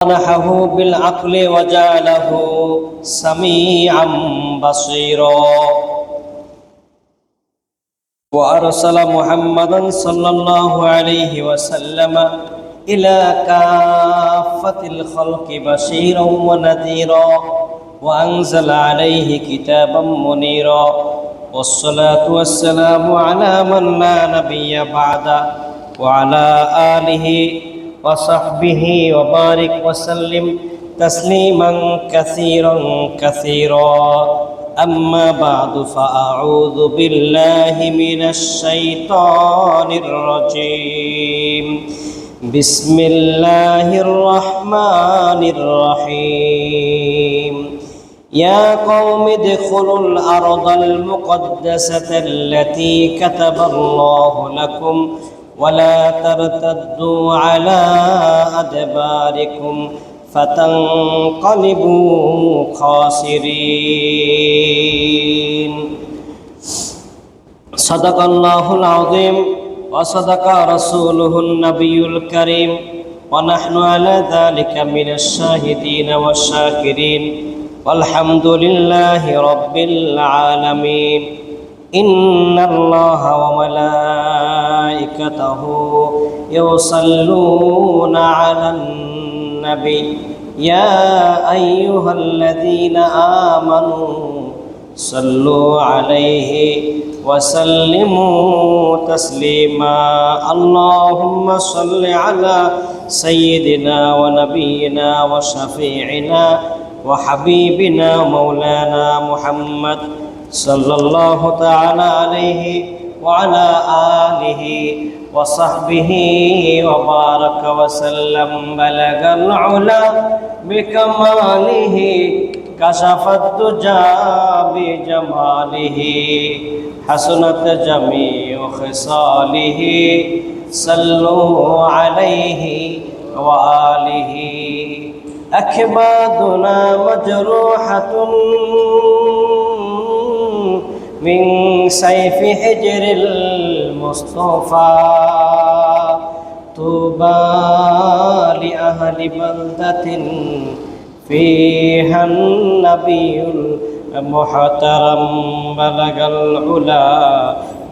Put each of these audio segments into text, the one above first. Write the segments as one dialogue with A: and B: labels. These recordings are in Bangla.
A: ومنحه بالعقل وجعله سميعا بصيرا وأرسل محمدا صلى الله عليه وسلم إلى كافة الخلق بشيرا ونذيرا وأنزل عليه كتابا منيرا والصلاة والسلام على من لا نبي بعده وعلى آله وصحبه وبارك وسلم تسليما كثيرا كثيرا أما بعد فأعوذ بالله من الشيطان الرجيم بسم الله الرحمن الرحيم يا قوم ادخلوا الأرض المقدسة التي كتب الله لكم ولا ترتدوا على أدباركم فتنقلبوا خاسرين صدق الله العظيم وصدق رسوله النبي الكريم ونحن على ذلك من الشاهدين والشاكرين والحمد لله رب العالمين إن الله وملائكته يصلون على النبي يا أيها الذين آمنوا صلوا عليه وسلموا تسليما اللهم صل على سيدنا ونبينا وشفيعنا وحبيبنا مولانا محمد صلى الله تعالى عليه وعلى آله وصحبه وبارك وسلم بلغ العلا بكماله كشف الدجى بجماله حسنت جميع خصاله صلوا عليه وآله أكبادنا مجروحة من سيف حجر المصطفى طوبى لأهل بلدة فيها النبي المحترم بلغ العلا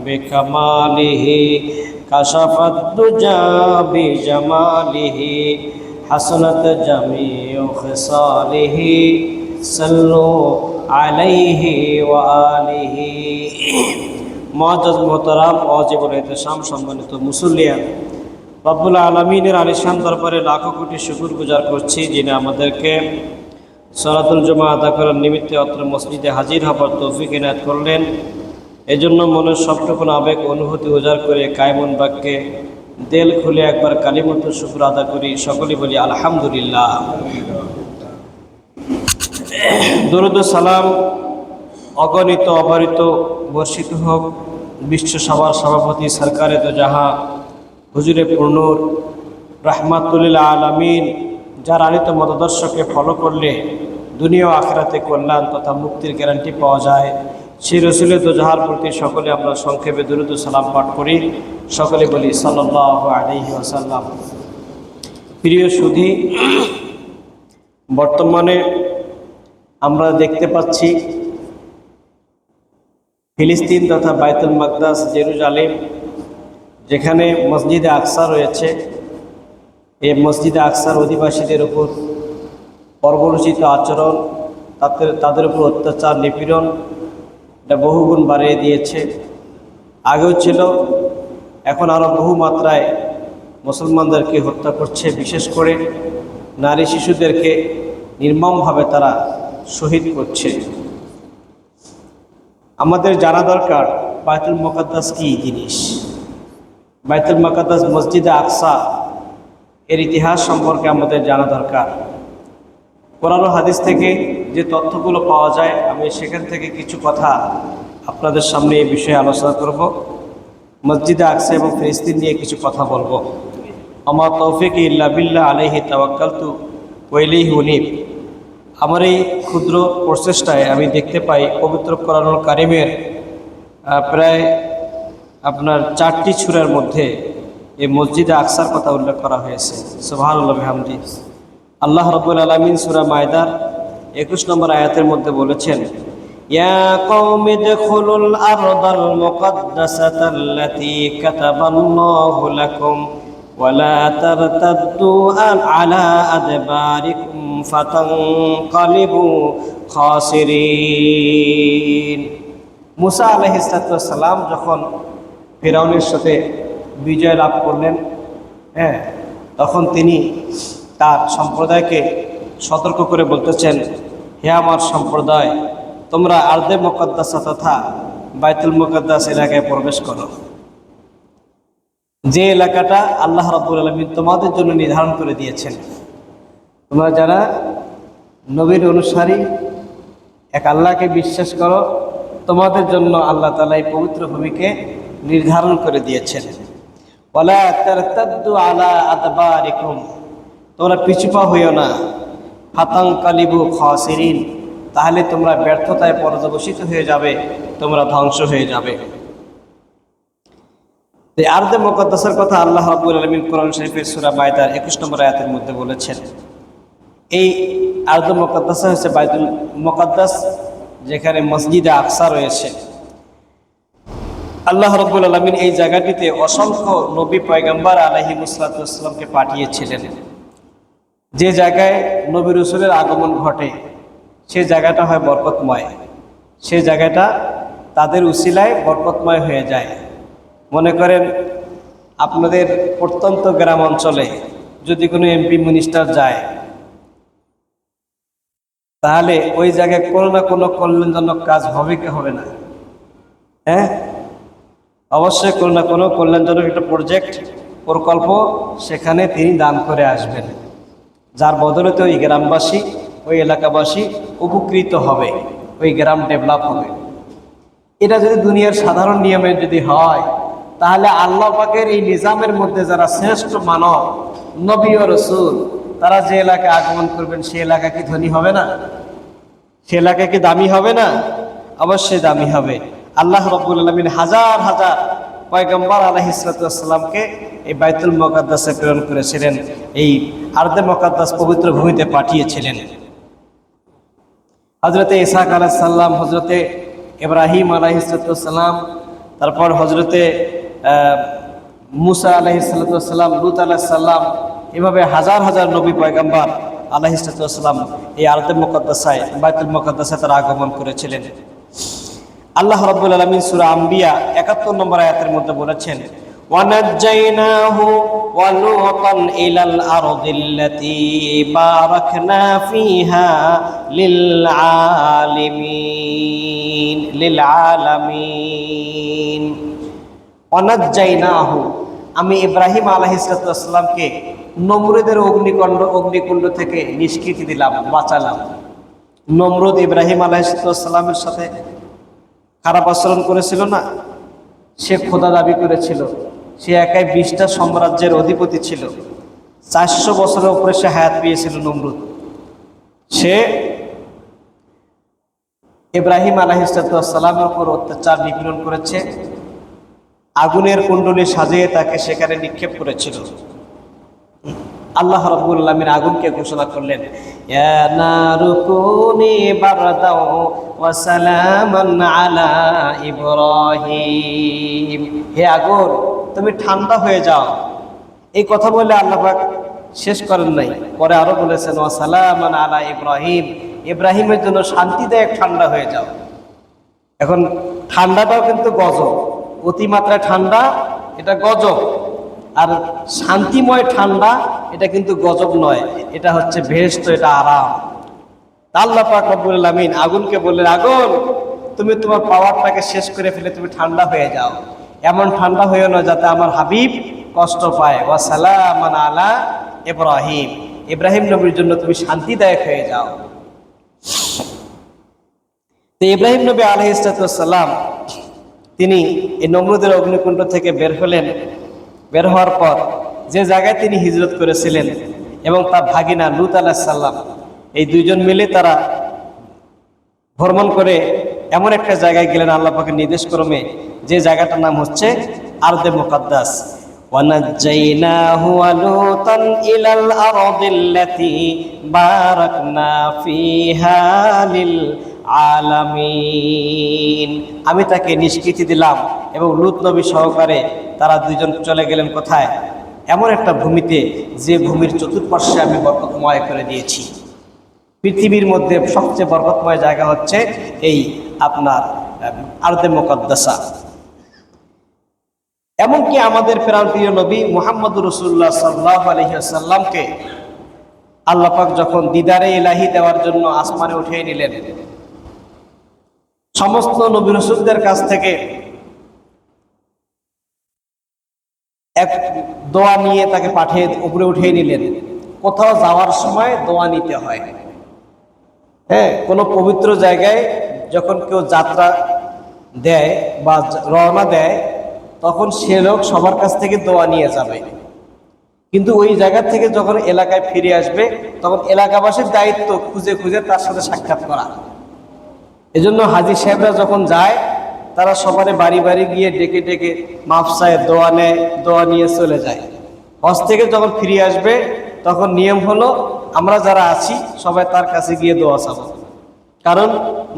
A: بكماله كشف الدجى بجماله حسنت جميع خصاله صلوا عليه وآله মুআজ্জাজ মুহতারাম ও জীবন ইহতিশাম সম্মানিত মুসল্লিয়ান রব্বুল আলামিনের আলিশান দরবারে লাখো কোটি শুকর গুজার করছি যিনি আমাদেরকে সালাতুল জুমা আদা করার নিমিত্তে অত্র মসজিদে হাজির হবার তৌফিক ইনায়াত করলেন। এজন্য মনের সবটুকু আবেগ অনুভূতি উজাড় করে কায়মন বাক্যে দিল খুলে একবার কালিমাতুল শুকর আদা করি। সকলেই বলি আলহামদুলিল্লাহ। দরুদ সালাম অগণিত অবারিত বর্ষিত হোক বিশ্ব সভার সভাপতি সরকারে দো জাহাঁ হুজুরে পূর্ণুর রাহমাতুল আলামিন, যার আনিত মতাদর্শকে ফলো করলে দুনিয়া ও আখিরাতে কল্যাণ তথা মুক্তির গ্যারান্টি পাওয়া যায়, সেই রসুলের দো জাহার প্রতি সকলে আমরা সংক্ষেপে দরুদ সালাম পাঠ করি। সকলে বলি সাল্লাল্লাহু আলাইহি ওয়াসাল্লাম। প্রিয় সুধী, বর্তমানে আমরা দেখতে পাচ্ছি ফিলিস্তিন তথা বাইতুল মাকদাস জেরুজালেম, যেখানে মসজিদে আকসা রয়েছে, এই মসজিদে আকসার অধিবাসীদের উপর বর্বরোচিত আচরণ, তাদের উপর অত্যাচার নিপীড়ন এটা বহুগুণ বাড়িয়ে দিয়েছে। আগেও ছিল, এখন আরও বহু মাত্রায় মুসলমানদেরকে হত্যা করছে। বিশেষ করে নারী শিশুদেরকে নির্মমভাবে তারা শহীদ করছে। আমাদের জানা দরকার বাইতুল মুকাদ্দাস কী জিনিস, বাইতুল মুকাদ্দাস মসজিদে আকসা এর ইতিহাস সম্পর্কে আমাদের জানা দরকার। কোরআন ও হাদিস থেকে যে তথ্যগুলো পাওয়া যায়, আমি সেখান থেকে কিছু কথা আপনাদের সামনে এই বিষয়ে আলোচনা করব। মসজিদে আকসা এবং ফিলিস্তিন নিয়ে কিছু কথা বলবো। আমার তৌফিক ইল্লা বিল্লাহ আলাইহি তাওয়াক্কালতু ওয়া ইলাইহি উনীব। আমার এই ক্ষুদ্র প্রচেষ্টায় আমি দেখতে পাই পবিত্র কোরআনুল কারীমের প্রায় আপনার 4টি সূরার মধ্যে এই মসজিদে আকসার কথা উল্লেখ করা হয়েছে। সুবহানাল্লাহ বিহামদি। আল্লাহ রাব্বুল আলামিন সূরা মায়দার 21 নম্বর আয়াতের মধ্যে বলেছেন, ইয়া কওমি দুখুলুল আরদাল মুকাদ্দাসাতাল্লাতী কাতাবাল্লাহু লাকুম ওয়া লা তারতাদ্দু আলা আদবারিকুম ফাতানকালিবু খাসিরিন। মুসা আলাইহিস সালাম যখন ফিরআউনের সাথে বিজয় লাভ করলেন, তখন তিনি তার সম্প্রদায়কে সতর্ক করে বলতেছেন, হে আমার সম্প্রদায়, তোমরা আরদে মুকাদ্দাসা তথা বাইতুল মুকাদ্দাস এলাকায় প্রবেশ করো, যে এলাকাটা আল্লাহ রাব্বুল আলামিন তোমাদের জন্য নির্ধারণ করে দিয়েছেন। তোমরা যারা নবীর অনুসারী, এক আল্লাহকে বিশ্বাস করো, তোমাদের জন্য আল্লাহ তাআলা এই পবিত্র ভূমিকে নির্ধারণ করে দিয়েছেন। ওয়ালা তারতাদ্দু আলা আদবারিকুম, তোমরা পিছুপা হইও না, ফাতানকালিবু খাসিরিন, তাহলে তোমরা ব্যর্থতায় পর্যবসিত হয়ে যাবে, তোমরা ধ্বংস হয়ে যাবে। এই আরদে মুকাদ্দাসের কথা আল্লাহ রাব্বুল আলামিন কোরআন শরীফের সূরা মায়দার 21 নম্বর আয়াতের মধ্যে বলেছেন। এই আরদে মুকাদ্দাস হচ্ছে বাইতুল মুকাদ্দাস, যেখানে মসজিদে আকসা রয়েছে। আল্লাহ রাব্বুল আলামিন এই জায়গাটিতে অসংখ্য নবী পয়গম্বর আলাইহিমুসসালামকে পাঠিয়েছিলেন। যে জায়গায় নবী রাসূলের আগমন ঘটে সে জায়গাটা হয় বরকতময়, সে জায়গাটা তাদের উসিলায় বরকতময় হয়ে যায়। মনে করেন আপনাদের প্রত্যন্ত গ্রাম অঞ্চলে যদি কোনো এমপি মিনিস্টার যায়, তাহলে ওই জায়গায় কোনো না কোনো কল্যাণজনক কাজ হবে কি হবে না? অবশ্যই কোনো না কোনো কল্যাণজনক একটা প্রকল্প সেখানে তিনি দান করে আসবেন, যার বদলতে ওই গ্রামবাসী, ওই এলাকাবাসী উপকৃত হবে, ওই গ্রাম ডেভেলপ হবে। এটা যদি দুনিয়ার সাধারণ নিয়মে যদি হয়, তাহলে আল্লাহ পাকের এই নিজামের মধ্যে যারা শ্রেষ্ঠ মানব, নবী ও রাসূল, তারা যে এলাকায় আগমন করবেন সে এলাকা কি ধনী হবে না? সে এলাকা কি দামি হবে না? অবশ্যই দামি হবে। আল্লাহ রাব্বুল আলামিন হাজার হাজার পয়গম্বর আলাইহিস সালামকে এই বাইতুল মুকাদ্দাসে প্রেরণ করেছিলেন, এই আরদে মুকাদ্দাস পবিত্র ভূমিতে পাঠিয়েছিলেন। হযরতে ইসহাক আলাইহিস সালাম, হযরতে ইব্রাহিম আলাইহিস সালাম, তারপর হযরতে মুসা আলাইহিস সালাম, লূত আলাইহিস সালাম, এভাবে হাজার হাজার নবী পয়গম্বর আলাইহিস সালাম এই আরদে মুকাদ্দাসায়, বাইতুল মুকাদ্দাসে তারা আগমন করেছিলেন। আল্লাহ রাব্বুল আলামিন সূরা আম্বিয়া 71 নম্বর আয়াতের মধ্যে বলেছেন, ওয়ানাজ্জাইনাহু ওয়া লূতান ইলাল আরদিল্লাতী বারাকনা ফিহা লিল আলামিন। ওয়ানাজ্জাইনাহু, আমি ইব্রাহিম আলাইহিস সালামকে নমরুদের অগ্নিকুণ্ড থেকে নিষ্কৃতি দিলাম, বাঁচালাম। নমরুদ ইব্রাহিম আলাইহিস সালামের সাথে খারাপ আচরণ করেছিল না? সে খোদা দাবি করেছিল, সে একাই 20টা সাম্রাজ্যের অধিপতি ছিল, 400 বছরের উপরে সে হায়াত পেয়েছিল নমরুদ। সে ইব্রাহিম আলাইহিস সালামের উপর অত্যাচার নিপীড়ন করেছে, আগুনের কুণ্ডলী সাজিয়ে তাকে সেখানে নিক্ষেপ করেছিল। আল্লাহ রাব্বুল আলামিন আগুনকে ঘোষণা করলেন, ইয়া নারু কুনি বারদাও ওয়া সালামান আলা ইব্রাহিম, হে আগুন তুমি ঠান্ডা হয়ে যাও। এই কথা বলে আল্লাহ পাক শেষ করেন নাই, পরে আরো বলেছেন ওয়া সালামান আলা ইব্রাহিম, ইব্রাহিমের জন্য শান্তিদায়ক ঠান্ডা হয়ে যাও। এখন ঠান্ডাটাও কিন্তু গজব, অতিমাত্রায় ঠান্ডা এটা গজব, আর শান্তিময় ঠান্ডা এটা কিন্তু গজব নয়, এটা হচ্ছে বেহেশত, এটা আরাম। আল্লাহ পাক রব্বুল আলামিন আগুনকে বললেন, আগুন তুমি তোমার পাওয়ারটাকে শেষ করে ফেলে তুমি ঠান্ডা হয়ে যাও, এমন ঠান্ডা হয়েও না যাতে আমার হাবিব কষ্ট পায়। ওয়া সালামান আলা ইব্রাহিম, ইব্রাহিম নবীর জন্য তুমি শান্তিদায়ক হয়ে যাও। তো ইব্রাহিম নবী আলাইহিস সালাম তিনি এই নমরুদের অগ্নিকুণ্ড থেকে বের হলেন। বের হওয়ার পর যে জায়গায় তিনি হিজরত করেছিলেন এবং তার ভাগিনা লূত আলাইহিস সালাম, এই দুইজন মিলে তারা ভ্রমণ করে এমন একটা জায়গায় গেলেন আল্লাহ পাকের নির্দেশ ক্রমে, যে জায়গাটার নাম হচ্ছে আরদে মুকাদ্দাস। وَنَجَّيْنَاهُ وَلُوطًا إِلَى الْأَرْضِ الَّتِي بَارَكْنَا فِيهَا لِلْعَالَمِينَ। আমি তাকে নিষ্কৃতি দিলাম এবং লূত নবী সহকারে তারা দুইজন চলে গেলেন কোথায়? এমন একটা ভূমিতে যে ভূমির চতুর্পার্শ্বে আমি বরকতময় করে দিয়েছি। পৃথিবীর মধ্যে সবচেয়ে বরকতময় জায়গা হচ্ছে এই আপনার আরদে মুকদ্দাসা। এমনকি আমাদের প্রাণপ্রিয় নবী মুহাম্মদুর রাসূলুল্লাহ সাল্লাল্লাহু আলাইহি ওয়াসাল্লামকে আল্লাহ পাক যখন দিদারে ইলাহি দেওয়ার জন্য আসমানে উঠিয়ে নিলেন, সমস্ত নবী রাসূলদের কাছ থেকে এক দোয়া নিয়ে তাকে পাঠিয়ে উপরে উঠিয়ে নিলেন। কোথাও যাওয়ার সময় দোয়া নিতে হয়। হ্যাঁ, কোনো পবিত্র জায়গায় যখন কেউ যাত্রা দেয় বা রওনা দেয়, তখন সে লোক সবার কাছ থেকে দোয়া নিয়ে যাবে। কিন্তু ওই জায়গা থেকে যখন এলাকায় ফিরে আসবে, তখন এলাকাবাসীর দায়িত্ব খুঁজে খুঁজে তার সাথে সাক্ষাৎ করা। এজন্য হাজী সাহেবরা যখন যায়, তারা সবারে বাড়ি বাড়ি গিয়ে ডেকে ডেকে মাফ চায়, দোয়া নেয়, দোয়া নিয়ে চলে যায়। হজ থেকে যখন ফিরে আসবে, তখন নিয়ম হলো আমরা যারা আছি সবাই তার কাছে গিয়ে দোয়া চাবো। কারণ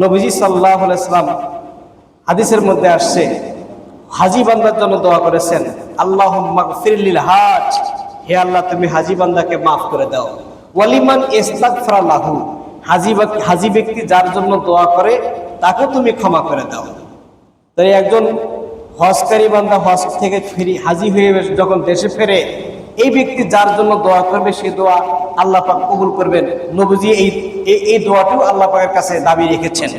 A: নবীজি সাল্লাল্লাহু আলাইহি ওয়াসাল্লাম হাদিসের মধ্যে আসছে, হাজী বান্দার জন্য দোয়া করেছেন, আল্লাহুম্মা গফির লিল হাজ, হে আল্লাহ তুমি হাজী বান্দাকে মাফ করে দাও। ওয়ালিমান ইস্তাগফারা লাহু, হাজী ব্যক্তি যার জন্য দোয়া করে তাকে তুমি ক্ষমা করে দাও। তাই একজন হজকারী বান্দা হজ থেকে হাজী হয়ে যখন দেশে ফেরে, এই ব্যক্তি যার জন্য দোয়া করবে সেই দোয়া আল্লাহ পাক কবুল করবেন। নবীজি এই দোয়াটিও আল্লাহ পাকের কাছে দাবি রেখেছেন।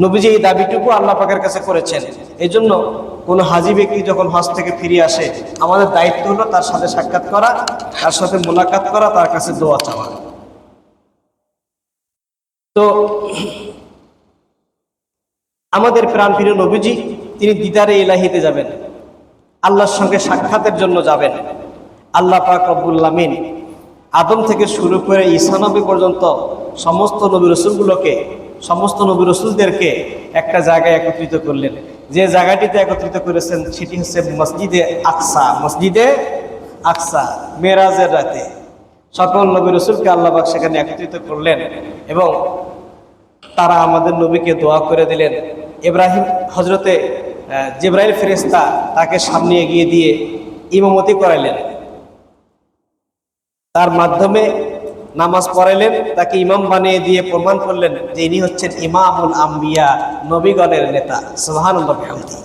A: নবীজি এই দাবিটুকু আল্লাহ পাকের কাছে করেছেন। এই জন্য কোনো হাজী ব্যক্তি যখন হজ থেকে ফিরে আসে, আমাদের দায়িত্ব হলো তার সাথে সাক্ষাৎ করা, তার সাথে মোলাকাত করা, তার কাছে দোয়া চাওয়া। তো আমাদের প্রাণপ্রিয় নবীজি তিনি দিদারে ইলাহিতে যাবেন, আল্লাহর সঙ্গে সাক্ষাতের জন্য যাবেন। আল্লাহ পাক রব্বুল আমিন আদম থেকে শুরু করে ঈসা নবী পর্যন্ত সমস্ত নবী রাসূলগুলোকে, সমস্ত নবী রাসূলদেরকে একটা জায়গায় একত্রিত করলেন। যে জায়গাটিতে একত্রিত করেছেন সেটি হচ্ছে মসজিদে আকসা। মসজিদে আকসা মেরাজের রাতে সকল নবী রাসূলকে আল্লাহ পাক সেখানে একত্রিত করলেন এবং তারা আমাদের নবীকে দোয়া করে দিলেন। ইব্রাহিম হজরতে জিবরাইল ফেরেশতা তাকে সামনে এগিয়ে দিয়ে ইমামতি করাইলেন, তার মাধ্যমে নামাজ পড়াইলেন, তাকে ইমাম বানিয়ে দিয়ে প্রমাণ করলেন যে ইনি হচ্ছেন ইমামুল আম্বিয়া, নবীগণের নেতা। সুবহানাল্লাহ বিহামদিহি।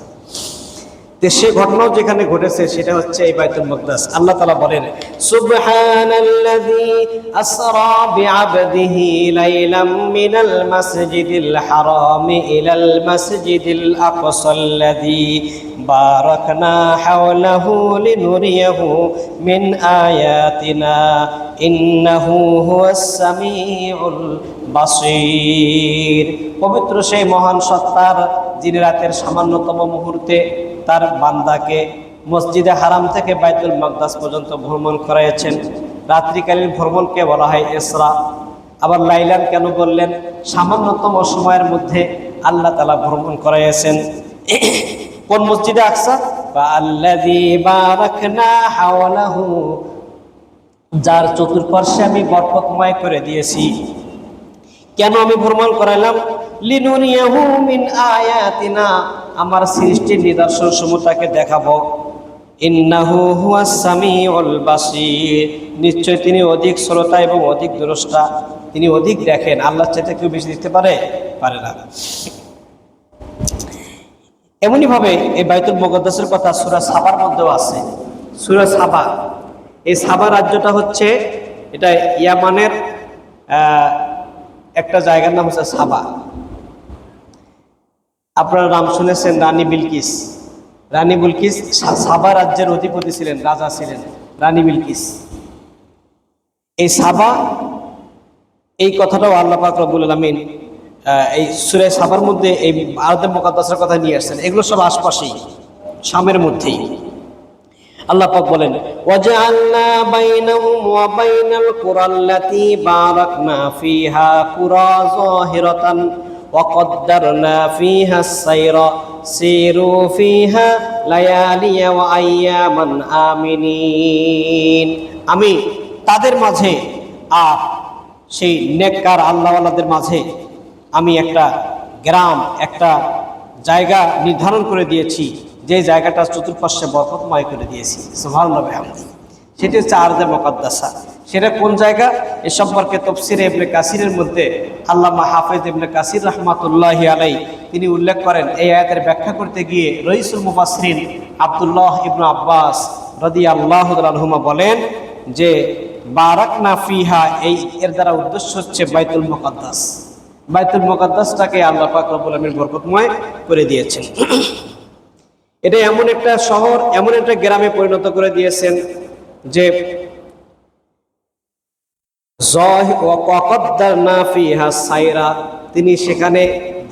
A: সে ঘটনাও যেখানে ঘটেছে সেটা হচ্ছে এই বাইতুল মুকদ্দাস। আল্লাহ তাআলা বলেন, সুবহানাল্লাযী আসরা বিআবদিহি লাইলাম মিনাল মাসজিদিল হারামি ইলাল মাসজিদিল আকসাল্লাযী বারাকনা হাওলাহু লিনুরিয়াহু মিন আয়াতিনা ইন্নাহু হুয়াস সামিউল বাসীর। পবিত্র সেই মহান সত্তার যিনি রাতের সামান্যতম মুহূর্তে তার বান্দাকে মসজিদে হারাম থেকে বাইতুল মাকদাস পর্যন্ত ভ্রমণ করাইছেন। রাত্রিকালীন ভ্রমণকে বলা হয় ইসরা। আবার লাইলান কেন বললেন? সামান্যতম সময়ের মধ্যে আল্লাহ তাআলা ভ্রমণ করাইছেন। কোন মসজিদে আকসা? আল্লাযী বারাকনা হাওলাহু, যার চতুর্পার্শ্বে আমি বরকতময় করে দিয়েছি। কেন আমি ভ্রমণ করাইলাম? লিনুরিয়াহু মিন আয়াতিনা, আমার সৃষ্টির নিদর্শন সমূহ তাকে দেখাবো। ইন্নাহু হুয়াস সামিউল বাসীর, নিশ্চয় তিনি অধিক শ্রোতা এবং অধিক দ্রষ্টা, তিনি অধিক দেখেন। আল্লাহর চাইতে কেউ বেশি দেখতে পারে না। এমনি ভাবে এই বাইতুল মুকদ্দাসের কথা সূরা সাবার মধ্যেও আছে। সূরা সাবা, এই সাবা রাজ্যটা হচ্ছে, এটা ইয়ামানের একটা জায়গার নাম হচ্ছে সাবা। আপনারা নাম শুনেছেন রানী বিলকিস। রানী বিলকিস সাবা রাজ্যের অধিপতি ছিলেন, রাজা ছিলেন রানী বিলকিস। এই সাবা, এই কথাটাও আল্লাহ পাক রব্বুল আলামিন এই সূরা সাবার মধ্যে এই আরদে মুকদ্দাসের কথা নিয়ে আসছেন। এগুলো সব আশপাশেই, শামের মধ্যেই। আল্লাহ পাক বলেন, ওয়াজআলনা বাইনাহুম ওয়া বাইনাল কুরাল্লাতী বারাকনা ফিহা কুরা যাহিরাতান ওয়া কদ্দারনা ফিহা আস-সাইরা সিরু ফিহা লায়ালিয়া ওয়া আইয়ামান আমিনিন। আমি তাদের মাঝে আর সেই নেককার আল্লাহওয়ালাদের মাঝে আমি একটা গ্রাম, একটা জায়গা নির্ধারণ করে দিয়েছি, যে জায়গাটা চতুর্পাশে বরকতময় করে দিয়েছি। সুবহানাল্লাহ বিহামদিহি। সেটি হচ্ছে আরদে মুকাদ্দাসা। সেটা কোন জায়গা, এ সম্পর্কে তাফসীরে ইবনে কাসিরের মধ্যে আল্লামা হাফেজ ইবনে কাসির রাহমাতুল্লাহি আলাইহি তিনি উল্লেখ করেন, এই আয়াতের ব্যাখ্যা করতে গিয়ে রইসুল মুফাসসিরিন আব্দুল্লাহ ইবনে আব্বাস রাদিয়াল্লাহু তাআলা আনহুমা বলেন যে বারাকনা ফিহা, এই এর দ্বারা উদ্দেশ্য হচ্ছে বাইতুল মুকাদ্দাস। বাইতুল মুকাদ্দাসটাকে আল্লাহ পাক রব্বুল আলামিন বরকতময় করে দিয়েছেন। এটা এমন একটা শহর, এমন একটা গ্রামে পরিণত করে দিয়েছেন যে তিনি সেখানে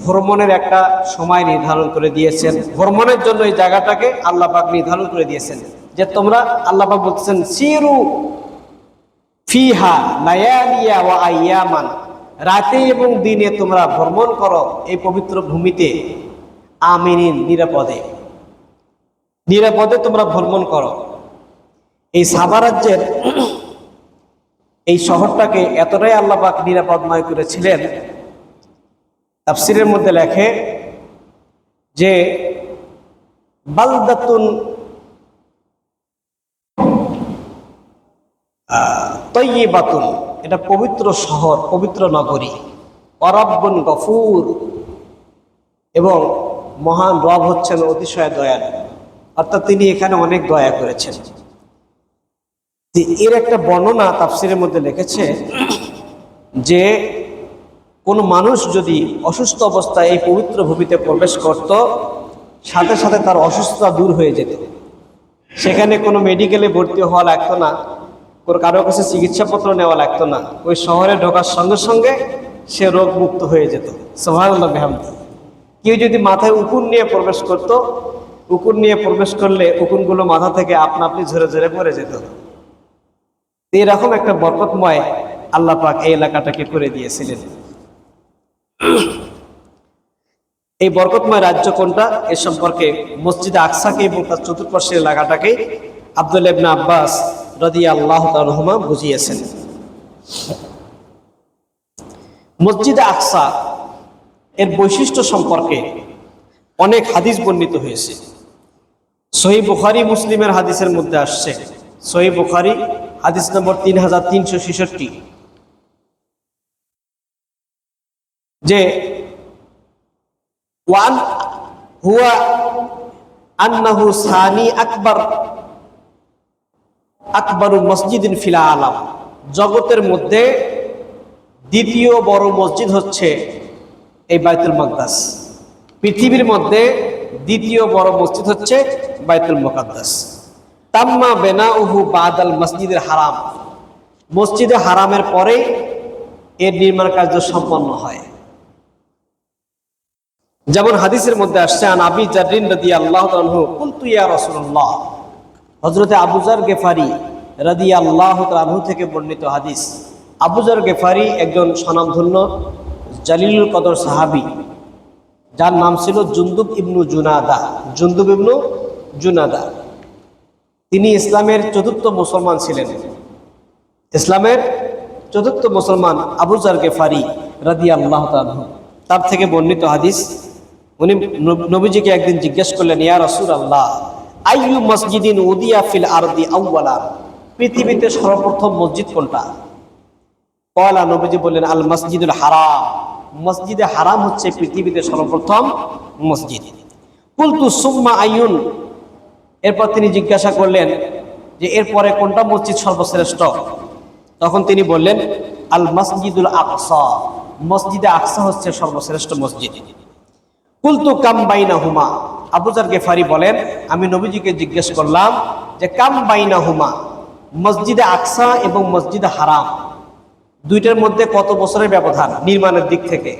A: ভ্রমণের একটা সময় নির্ধারণ করে দিয়েছেন। ভ্রমণের জন্য এই জায়গাটাকে আল্লাহ পাক নির্ধারণ করে দিয়েছেন যে তোমরা, আল্লাহ পাক বলতেছেন সিরু ফিহা লায়ালিয়া ওয়া আইয়ামান, রাতে এবং দিনে তোমরা ভ্রমণ করো এই পবিত্র ভূমিতে, আমিনিন, নিরাপদে, নিরাপদে তোমরা ভ্রমণ করো। এই সাবা রাজ্যের এই শহরটাকে এতটাই আল্লাহ পাক নিরাপদময় করেছিলেন, তাফসীরের মধ্যে লেখে যে বালদাতুন তয়্যিবাতুন, এটা পবিত্র শহর, পবিত্র নগরী। অরাব্বুন গফুর, এবং মহান রব হচ্ছেন অতিশয় দয়ালু, অর্থাৎ তিনি এখানে অনেক দয়া করেছেন। এর একটা বর্ণনা তাফসীরের মধ্যে লিখেছে যে কোনো মানুষ যদি অসুস্থ অবস্থায় এই পবিত্র ভূমিতে প্রবেশ করত, সাথে সাথে তার অসুস্থতা দূর হয়ে যেত। সেখানে কোনো মেডিকেলে ভর্তি হওয়া লাগতো না, কোনো কারো কাছে চিকিৎসাপত্র নেওয়া লাগতো না। ওই শহরে ঢোকার সঙ্গে সঙ্গে সে রোগ মুক্ত হয়ে যেত। সুবহানাল্লাহ বিহামদিহি। কেউ যদি মাথায় উকুন নিয়ে প্রবেশ করত, উকুন নিয়ে প্রবেশ করলে উকুনগুলো মাথা থেকে আপনা আপনি ঝরে ঝরে পড়ে যেত। এরকম একটা বরকতময় আল্লাহ পাক এই এলাকাটাকে করে দিয়েছিলেন। এই বরকতময় রাজ্য কোনটা, এ সম্পর্কে মসজিদে আকসাকে এবং তার চতুর্পাশের এলাকাটাকে আব্দুল্লাহ ইবনে আব্বাস রাদিয়াল্লাহু তাআলা আনহুমা বুঝিয়েছেন। মসজিদে আকসা এর বৈশিষ্ট্য সম্পর্কে অনেক হাদিস বর্ণিত হয়েছে। সহিহ বুখারী মুসলিমের হাদিসের মধ্যে আসছে। সহিহ বুখারী হাদিস নম্বর 3366, যে ওয়ান হুয়া আন্নাহু সানি আকবরু মসজিদিন ফিল আলাম, জগতের মধ্যে দ্বিতীয় বড় মসজিদ হচ্ছে এই বাইতুল মাকদাস। পৃথিবীর মধ্যে দ্বিতীয় বড় মসজিদ হচ্ছে বাইতুল মুকাদ্দাস। তাম্মা বেনাউহু বাদাল মসজিদের হারাম, মসজিদে হারামের পরে এর নির্মাণ কার্য সম্পন্ন হয়। যেমন হাদিসের মধ্যে আসছে, আন আবি জাররিন রাদিয়াল্লাহু তাআলা আনহু কুনতু ইয়া রাসূলুল্লাহ, হযরতে আবু যার গেফারি রাদিয়াল্লাহু তাআলা আনহু থেকে বর্ণিত হাদিস। আবু যার গেফারি একজন স্বনামধন্য জালিলুল কদর সাহাবী, যার নাম ছিল জুনদুব ইবনু জুনাদা। জুনদুব ইবনু জুনাদা, তিনি ইসলামের চতুর্থ মুসলমান ছিলেন। ইসলামের চতুর্থ মুসলমান আবু যার গেফারি রাদিয়াল্লাহু তাআলা আনহু, তার থেকে বর্ণিত হাদিস। উনি নবীজিকে একদিন জিজ্ঞেস করলেন, ইয়া রাসূলুল্লাহ, আইয়ু মসজিদিন উদিয়া ফিল আরদি আউয়ালা, পৃথিবীতে সর্বপ্রথম মসজিদ কোনটা? কয়লা, নবীজি বললেন, আল মসজিদুল হারাম, মসজিদে হারাম হচ্ছে পৃথিবীতে সর্বপ্রথম মসজিদ। কুলতু সুম্মা আইয়ুন, এরপর তিনি জিজ্ঞাসা করলেন যে এরপরে কোনটা মসজিদ সর্বশ্রেষ্ঠ? তখন তিনি বললেন, আল মসজিদুল আকসা, মসজিদে আকসা হচ্ছে সর্বশ্রেষ্ঠ মসজিদ। কুলতু কাম বাইনাহুমা, আবু যার গেফারি বলেন, আমি নবীজিকে জিজ্ঞেস করলাম যে কাম বাইনাহুমা, মসজিদে আকসা এবং মসজিদে হারাম দুইটার মধ্যে কত বছরের ব্যবধান নির্মাণের দিক থেকে?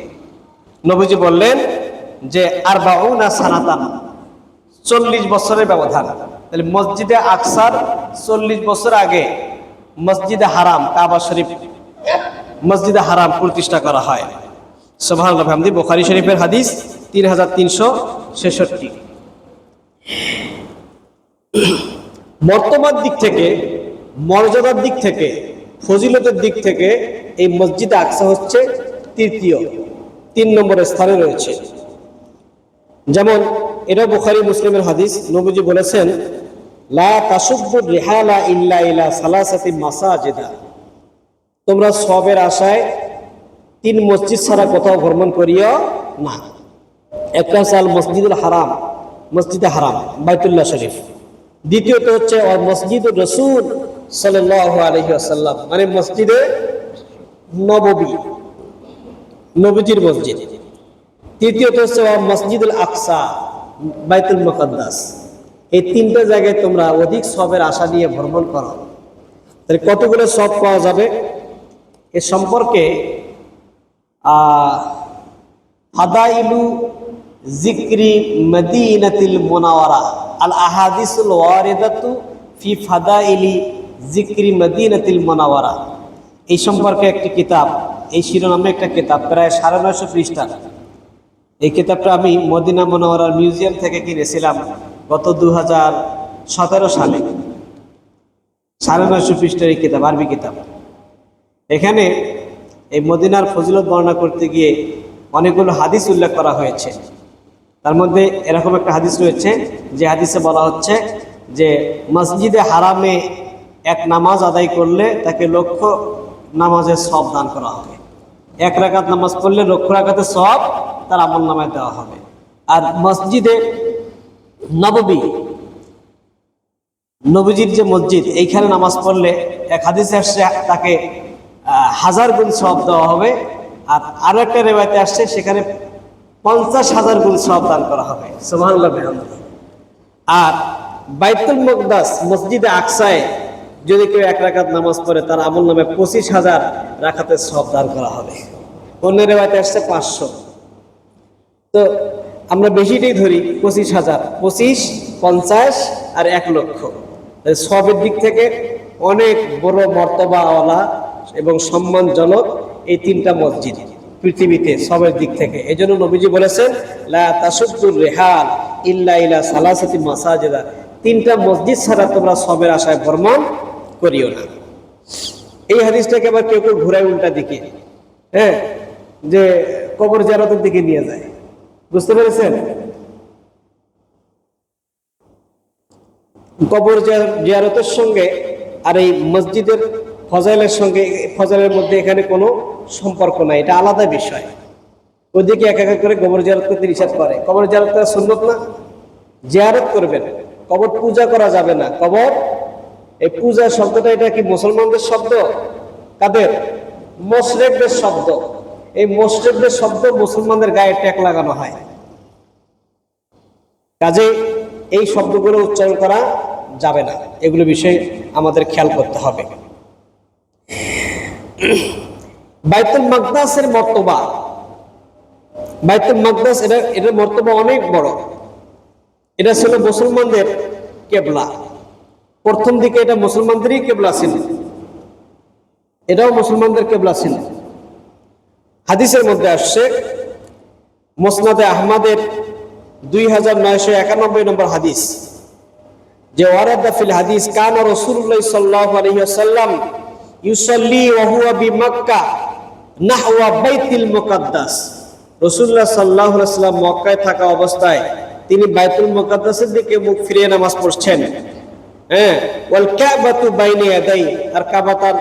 A: নবীজি বললেন যে আরবাউনা সানাতান, 40 বছরের ব্যবধান। তাহলে মসজিদে আকসার 40 বছর আগে মসজিদে হারাম, কাবা শরীফ, মসজিদে হারাম প্রতিষ্ঠা করা হয়। সুবহানাল্লাহ বিহামদিহি। বুখারী শরীফের হাদিস 3366। মর্তবার দিক থেকে, মর্যাদার দিক থেকে, ফজিলতের দিক থেকে এই মসজিদে আকসা হচ্ছে তৃতীয়, 3 নম্বরের স্থানে রয়েছে। যেমন এটা বুখারী মুসলিমের হাদিস, নবীজি বলেছেন, লা তাসুব্বু রিহালা ইল্লা ইলা সালাসাতি মাসাজিদা, তোমরা সবের আশায় 3 মসজিদ ছাড়া কোথাও ভ্রমণ করিও না। একটা হচ্ছে আল মসজিদুল হারাম, মসজিদে হারাম বাইতুল্লাহ শরীফ। দ্বিতীয়ত হচ্ছে মসজিদুর রাসূল সাল্লাল্লাহু আলাইহি ওয়াসাল্লাম, মানে মসজিদে নববী, নবীজির মসজিদ। তৃতীয়ত হচ্ছে মসজিদুল আকসা, বাইতুল মুকাদ্দাস। এই 3টা জায়গায় তোমরা অধিক সবের আশা নিয়ে ভ্রমণ করো। তাহলে কতগুলো সব পাওয়া যাবে এ সম্পর্কে ফাদাইলু যিকরি মদিনাতিল মুনাওয়ারা আল আহাদিসুল ওয়ারিদাতু ফি ফাদাইলি যিকরি মদিনাতিল মুনাওয়ারা, এই সম্পর্কে একটি কিতাব, এই শিরোনামে একটা কিতাব, প্রায় 950 পৃষ্ঠার। এই কিতাবটা আমি মদিনা মুনাওয়ারার মিউজিয়াম থেকে কিনেছিলাম গত 2017 সালে। 950 পৃষ্ঠার এই কিতাব, আরবি কিতাব। এখানে এই মদিনার ফজিলত বর্ণনা করতে গিয়ে অনেকগুলো হাদিস উল্লেখ করা হয়েছে। তার মধ্যে এরকম একটা হাদিস রয়েছে যে হাদিসে বলা হচ্ছে যে মসজিদে হারামে এক নামাজ আদায় করলে তাকে 1,00,000 নামাজের সব দান করা হবে। 1 রাকাত নামাজ পড়লে 1,00,000 রাকাতের সব তার আমল নামায় দেওয়া হবে। আর মসজিদে নববী, নবীজির যে মসজিদ, এইখানে নামাজ পড়লে এক হাদিসে আসছে তাকে 1000 গুণ সব দেওয়া হবে। আর আরো একটা রিওয়ায়াতে আসছে সেখানে 50,000 গুণ সব দান করা হবে। সুবহানাল্লাহ। আর বাইতুল মুকদ্দাস মসজিদে আকসায় যদি কেউ 1 রাকাত নামাজ পড়ে তার আমল নামে 25,000 রাকাতের সব দান করা হবে। অন্য রিওয়ায়াতে আসছে 500। তো আমরা বেশিটাই ধরি 25,000, 25, 50 আর 1,00,000। সবের দিক থেকে অনেক বড় মর্তবাওয়ালা এবং সম্মানজনক এই 3টা মসজিদ পৃথিবীতে সবের দিক থেকে। এই জন্য নবীজি বলেছেন, লা তাসুদ্দুর রিহাল ইল্লা ইলা সালাসাতি মাসাজিদা, 3টা মসজিদ ছাড়া তোমরা সবের আশায় ভ্রমণ করিও না। এই হাদিসটাকে আবার কেউ কেউ ঘুরায় উল্টা দিকে, যে কবর জিয়ারতের দিকে নিয়ে যায়। বুঝতে পেরেছেন? কবর জিয়ারতের সঙ্গে আর এই মসজিদের ফজাইলের সঙ্গে, ফজাইলের মধ্যে এখানে কোনো সম্পর্ক নাই, এটা আলাদা বিষয়। ওইদিকে এক এক করে কবর জিয়ারত করতে নিষেধ করে। কবর জিয়ারত করা সুন্নত না, জিয়ারত করবেন, কবর পূজা করা যাবে না। কবর, এই পূজা শব্দটা এটা কি মুসলমানদের শব্দ? কাদের? মুশরিকদের শব্দ। এই মুশরিকদের শব্দ মুসলমানদের গায়ে ট্যাগ লাগানো হয়। কাজে এই শব্দগুলো উচ্চারণ করা যাবে না, এগুলো বিষয়ে আমাদের খেয়াল করতে হবে। বাইতুল মাকদাসের মর্তবা, বাইতুল মাকদাস এটার মর্তবা অনেক বড়। এটা ছিল মুসলমানদের কেবলা। প্রথম দিকে এটা মুসলমানদেরই কেবলা ছিল, এটাও মুসলমানদের কেবলা ছিল। হাদিসের মধ্যে আসছে, মুসনাদে আহমদের 2991 নম্বর হাদিস, যে ওয়ারাদা ফিল হাদিস কানা রাসূলুল্লাহ সাল্লাল্লাহু আলাইহি ওয়াসাল্লাম ইউসাল্লি ওয়া হুয়া বিমক্কা নাহওয়া বাইতুল মুকাদ্দাস। রাসূলুল্লাহ সাল্লাল্লাহু আলাইহি ওয়াসাল্লাম মক্কায় থাকা অবস্থায় তিনি বাইতুল মুকাদ্দাসের দিকে মুখ ফিরিয়ে নামাজ পড়ছেন। ওয়াল কাবাতু বাইনা ইয়াদাই, আর কাবা তার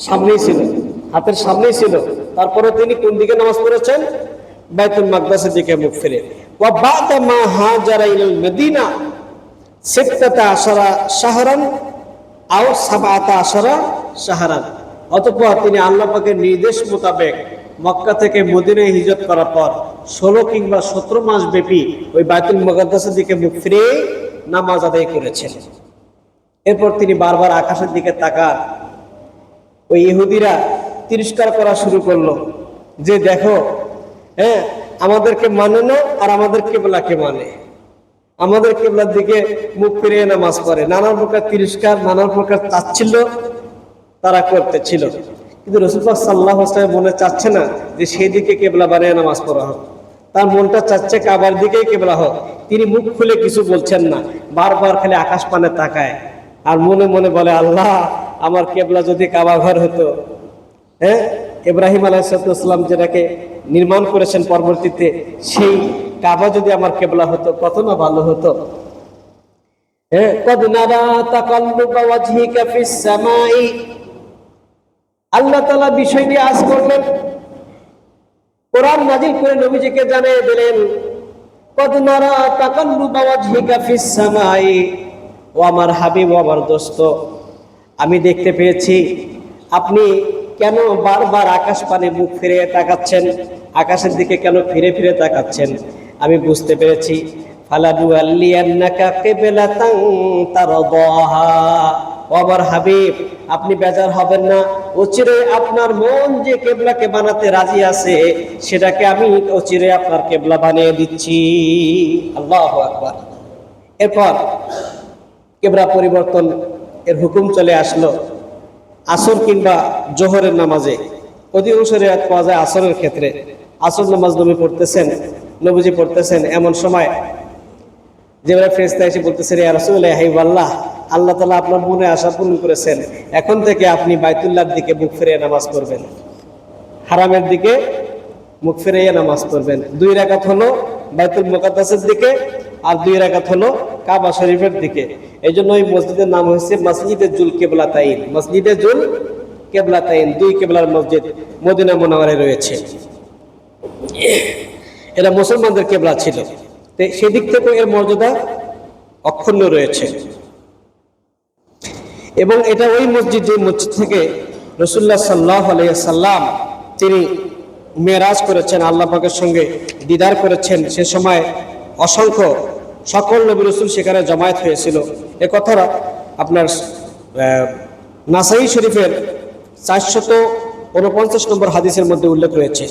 A: সামনেই ছিল, হাতের সামনেই ছিল। তারপরে তিনি কোন দিকে নামাজ পড়েছেন? বাইতুল মাকদাসের দিকে মুখ ফিরে। ওয়া বাদা মা হাজারা ইলাল মদিনা 16 শাহরান আও 17 শাহরান, অতঃপর তিনি আল্লাহ পাকের নির্দেশ মোতাবেক মক্কা থেকে মদিনায় হিজরত করার পর 16 কিংবা 17 মাস ব্যাপী ওই বাইতুল মুকাদ্দাসের দিকে মুখ ফিরে নামাজ আদায় করেছেন। এরপর তিনি বারবার আকাশের দিকে তাকান। ওই ইহুদিরা তিরস্কার করা শুরু করলো যে দেখো, আমাদেরকে মানে না আর আমাদের কিবলাকে মানে, আমাদের কিবলার দিকে মুখ ফিরিয়ে নামাজ পড়ে। নানান প্রকার তিরস্কার, নানান প্রকার তাচ্ছিল্য তারা করতেছিল। কিন্তু রাসূলুল্লাহ সাল্লাল্লাহু আলাইহি ওয়াসাল্লাম মনে চাচ্ছে না যে সেই দিকে কিবলা বানিয়ে নামাজ পড়া হোক, তার মনটা চাচ্ছে কাবার দিকেই কিবলা হোক। তিনি মুখ খুলে কিছু বলছেন না, বারবার খালি আকাশ পানে তাকায় আর মনে মনে বলে, আল্লাহ আমার কেবলা যদি কাবা ঘর হতো। হ্যাঁ, ইব্রাহিম আলাইহিসসালাম যেটাকে নির্মাণ করেছেন পরবর্তীতে, সেই কাবা যদি আমার কেবলা হতো কত না ভালো হতো। হ্যাঁ, কদ নারা তাকাল্লুবা ওয়াজহিকা ফিস সামাই, আল্লাহ তাআলা বিষয়টি আজ করলেন, কোরআন নাজিল করে নবীজিকে জানিয়ে দিলেন, কদ নারা তাকাল্লুবা ওয়াজহিকা ফিস সামাই, ও আমার হাবিব, ও আমার দোস্ত, আমি দেখতে পেয়েছি আপনি কেন বারবার আকাশ পানে মুখ ফিরে তাকাচ্ছেন, আকাশের দিকে কেন ফিরে ফিরে তাকাচ্ছেন। আমি বুঝতে পেরেছি, ফালানুয়াল্লিয়ান্নাকা কিবলাতান তারদাহা, ও আমার হাবিব আপনি বেজার হবেন না, অচিরে আপনার মন যে কেবলাকে বানাতে রাজি আছে সেটাকে আমি অচিরে আপনার কেবলা বানিয়ে দিচ্ছি। আল্লাহু আকবার। এরপর কেবলা পরিবর্তন এর হুকুম চলে আসলো আসর কিংবা জোহরের নামাজে। অধিকাংশ রিওয়ায়াত পাওয়া যায় আসরের ক্ষেত্রে। আসর নামাজ নবীজি পড়তেছেন, এমন সময় জিবরাইল ফেরেশতা এসে বলতেছেন, ইয়া রাসূলুল্লাহ, হে আল্লাহ, আল্লাহ তাআলা আপনার মনে আশা পূরণ করেছেন, এখন থেকে আপনি বাইতুল্লাহর দিকে মুখ ফিরিয়ে নামাজ পড়বেন, হারামের দিকে মুখ ফিরিয়ে নামাজ পড়বেন। 2 রাকাত হলো বাইতুল মুকাদ্দাসের দিকে আর 2 রাকাত হলো কাবা শরীফের দিকে। এই জন্য এই মসজিদের নাম হয়েছে মসজিদে জুল কেবলাতাইন। মসজিদে জুল কেবলাতাইন, 2 কেবলার মসজিদ মদিনা মুনাওয়ারায় রয়েছে। এটা মুসলমানদের কেবলা ছিল, সেদিক থেকে এর মর্যাদা অক্ষুণ্ণ রয়েছে। এবং এটা ওই মসজিদ, যে মসজিদ থেকে রাসূলুল্লাহ সাল্লাল্লাহু আলাইহি ওয়াসাল্লাম তিনি মেরাজ করেছেন, আল্লাহ পাকের সঙ্গে দিদার করেছেন। সে সময় অসংখ্য সকল নবী রাসূল সেখানে জমায়েত হয়েছিল। এ কথাটা আপনার নাসাই শরীফের 449 নম্বর হাদিসের মধ্যে উল্লেখ রয়েছে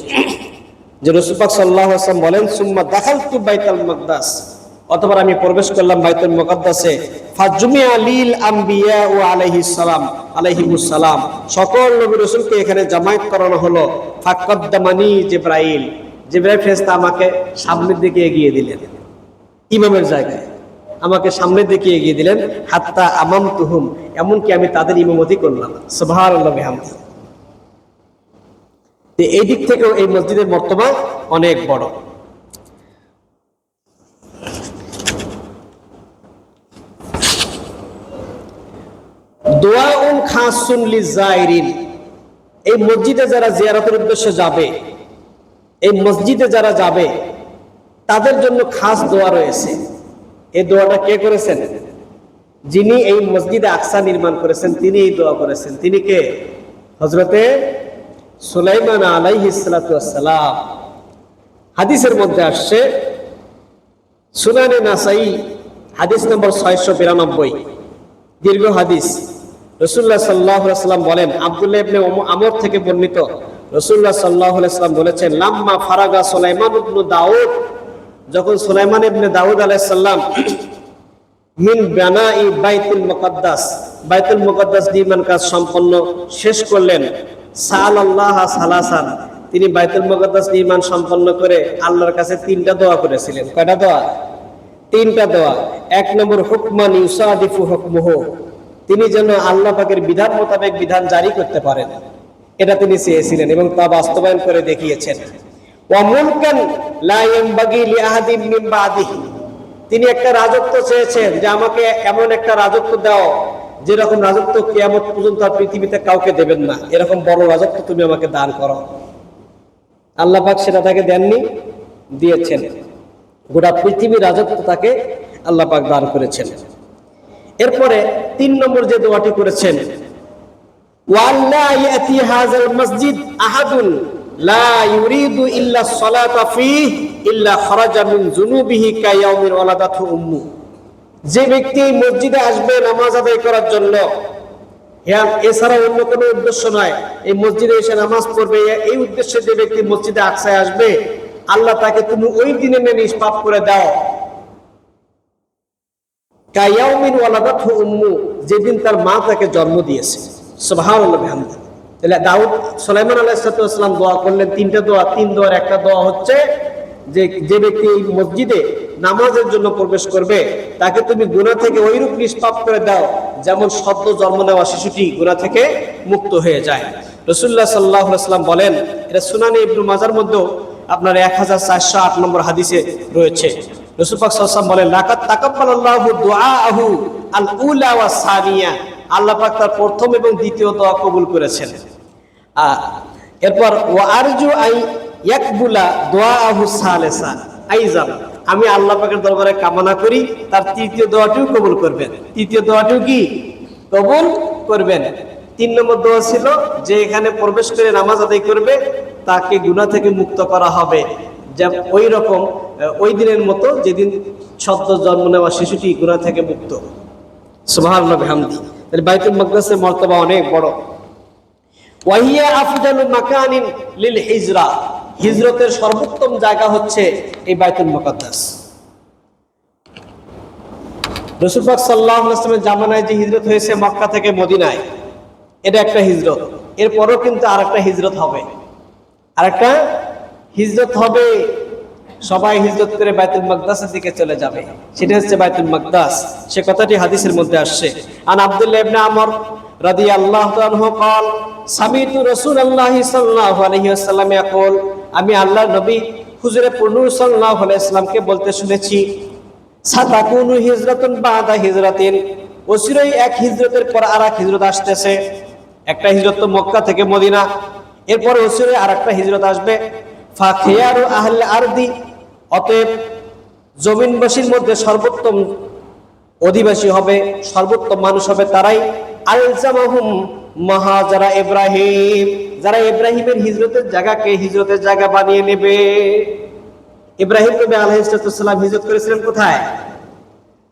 A: যে রাসূল পাক সাল্লাল্লাহু আলাইহি ওয়াসাল্লাম বলেন, সুম্মা দাখালতু বাইতুল মাকদাস, অতঃপর আমি প্রবেশ করলাম বাইতুল মুকাদ্দাসে, ফাজুমিয়া লিল আম্বিয়া ও আলাইহিমুস সালাম, সকল নবী রাসূলকে এখানে জামায়াত করানো হলো। ফাকাদ্দামানি জিবরাইল ফেরেশতা আমাকে সামনের দিকে এগিয়ে দিলেন, ইমামের জায়গায় আমাকে সামনের দিকে এগিয়ে দিলেন। হাত্তা আমামতুহুম, এমনকি আমি তাদের ইমামতি করলাম। সুবহানাল্লাহ বিহামদিহি। এই দিক থেকেও এই মসজিদের মর্তবা অনেক বড়। দোয়াউন খাসুন লিজাইরিন, এই মসজিদে যারা জিয়ারতের উদ্দেশ্যে যাবে, এই মসজিদে যারা যাবে তাদের জন্য খাস দোয়া রয়েছে। এই দোয়াটা কে করেছেন? যিনি এই মসজিদে আকসা নির্মাণ করেছেন তিনি এই দোয়া করেছেন। তিনি কে? হযরতে সুলাইমান আলাইহিস সালাতু ওয়াস সালাম। হাদিসের মধ্যে আসছে, সুনানে নাসাই হাদিস নম্বর 692, দীর্ঘ হাদিস। রাসূলুল্লাহ সাল্লাল্লাহু আলাইহি ওয়াসাল্লাম বলেন, আব্দুল্লাহ ইবনে আমর থেকে বর্ণিত, রাসূলুল্লাহ সাল্লাল্লাহু আলাইহি ওয়াসাল্লাম বলেছেন, লাম্মা ফারাগা সুলাইমান ইবনে দাউদ, যখন সুলাইমান ইবনে দাউদ আলাইহিস সালাম মিন বানাই বাইতুল মুকাদ্দাস নির্মাণ কাজ সম্পন্ন শেষ করলেন, সাআলাল্লাহ সালাসান, তিনি বাইতুল মুকাদ্দাস নির্মাণ সম্পন্ন করে আল্লাহর কাছে 3টা দোয়া করেছিলেন। কয়টা দোয়া? 3টা দোয়া। 1 নম্বর, হুকমান ইউসাদিফু হুকমুহু, তিনি যেন আল্লাহ পাকের বিধান মোতাবেক বিধান জারি করতে পারেন, এটা তিনি চেয়েছিলেন এবং তা বাস্তবায়ন করে দেখিয়েছেন। ওয়া মুলকান লা ইয়ানবাগি লিআহাদিন মিন বাদিহি, তিনি একটা রাজত্ব চেয়েছেন যে আমাকে এমন একটা রাজত্ব দাও যেরকম রাজত্ব কিয়ামত পর্যন্ত আর পৃথিবীতে কাউকে দেবেন না, এরকম বড় রাজত্ব তুমি আমাকে দান করো। আল্লাহ পাক সেটা তাকে দেননি, দিয়েছেন। গোটা পৃথিবীর রাজত্ব তাকে আল্লাহ পাক দান করেছেন। এরপরে 3 নম্বর যে দোয়াটি করেছেন, ওয়াল্লা ইয়াতি হাযাল মসজিদ আহাদুন লা ইউরিদু ইল্লা সলাতা ফীহি ইল্লা খারাজা মিন যুনুবিহি কায়াউমিন ওয়ালাদাতহু উম্মু, যে ব্যক্তি এই মসজিদে আসবে নামাজ আদায় করার জন্য, এছাড়া অন্য কোনো উদ্দেশ্য নয়, এই মসজিদে এসে নামাজ পড়বে, এই উদ্দেশ্যে যে ব্যক্তি মসজিদে আকসায় আসবে, আল্লাহ তাকে তুমি ওই দিনে নিষ্পাপ করে দাও, কায়াউমিন ওয়ালাদাতহু উম্মু, যেদিন তার মা তাকে জন্ম দিয়েছে। সুবহানাল্লাহ বিহামদিহি। তাহলে দাউদ সুলাইমান আলাইহিস সালাম দোয়া করলেন 3টা দোয়া। 3 দোয়ার একটা দোয়া হচ্ছে যে যে ব্যক্তি এই মসজিদে নামাজের জন্য প্রবেশ করবে তাকে তুমি গুনাহ থেকে ওইরূপ নিষ্পাপ করে দাও যেমন সদ্য জন্ম নেওয়া শিশুটি গুনাহ থেকে মুক্ত হয়ে যায়। রাসূলুল্লাহ সাল্লাল্লাহু আলাইহি ওয়াসাল্লাম বলেন, এটা সুনানে ইবনে মাজার মধ্যেও আপনার 1408 নম্বর হাদিসে রয়েছে। রাসূল পাক সাল্লাল্লাহু আলাইহি ওয়াসাল্লাম বলেন, লাকাত তাকাব্বালাল্লাহু দুআআহু আল উলা ওয়াস সানিয়া, আল্লাহ পাক তার প্রথম এবং দ্বিতীয় দোয়া কবুল করেছেন। এরপর ওয়া আরজু আই ইয়াকবুলা দুআআহু সালিসা আইজাম, আমি আল্লাহ পাকের দরবারে কামনা করি তার তৃতীয় দোয়াটিও কবুল করবেন। তৃতীয় দোয়াটিও কি কবুল করবেন। 3 নম্বর দোয়া ছিল যে এখানে প্রবেশ করে নামাজ আদায় করবে তাকে গুনাহ থেকে মুক্ত করা হবে, যে ওই রকম ওই দিনের মতো যেদিন সদ্য জন্ম নেওয়া শিশুটি গুনাহ থেকে মুক্ত। সুবহানাল্লাহ বিহামদি। তাহলে বাইতুল মাকদাসের মর্তবা অনেক বড়। ওয়াহিয়া আফদালু মাকানিন লিল হিজরা, হিজরতের সর্বোত্তম জায়গা হচ্ছে এই বাইতুল মুকাদ্দাস। রাসূল পাক সাল্লাল্লাহু আলাইহি ওয়াসাল্লামের জামানায় যে হিজরত হয়েছে মক্কা থেকে মদিনায়, এটা একটা হিজরত। এরপরও কিন্তু আরেকটা হিজরত হবে, আরেকটা হিজরত হবে। সবাই হিজরত করে বাইতুল মাকদাসের দিকে চলে যাবে, সেটা হচ্ছে বাইতুল মাকদাস। সে কথাটি হাদিসের মধ্যে আসছে। আন আব্দুল্লাহ ইবনে আমর রাদিয়াল্লাহু আনহু قال সামিতু রাসূলুল্লাহ সাল্লাল্লাহু আলাইহি ওয়াসাল্লাম ইয়াকুল, আমি আল্লাহর নবী হুজুরে নূর সাল্লাল্লাহু আলাইহি ওয়াসাল্লামকে বলতে শুনেছি, সাতাকুনু হিজরাতুন বাদা হিজরাতিন, অচিরেই এক হিজরতের পর আরেক হিজরত আসতেছে। একটা হিজরত তো মক্কা থেকে মদিনা, এরপর অচিরেই আরেকটা হিজরত আসবে। ফাখিয়ারু আহলে আরদি, অতএব জমিনবাসীর মধ্যে সর্বোত্তম অধিবাসী হবে, সর্বোত্তম মানুষ হবে তারাই আলজামাহুম মাহাজারা ইব্রাহিম, যারা ইব্রাহিমের হিজরতের জায়গাকে হিজরতের জায়গা বানিয়ে নেবে। ইব্রাহিম নবী আলাইহিস সালাম হিজরত করেছিলেন কোথায়?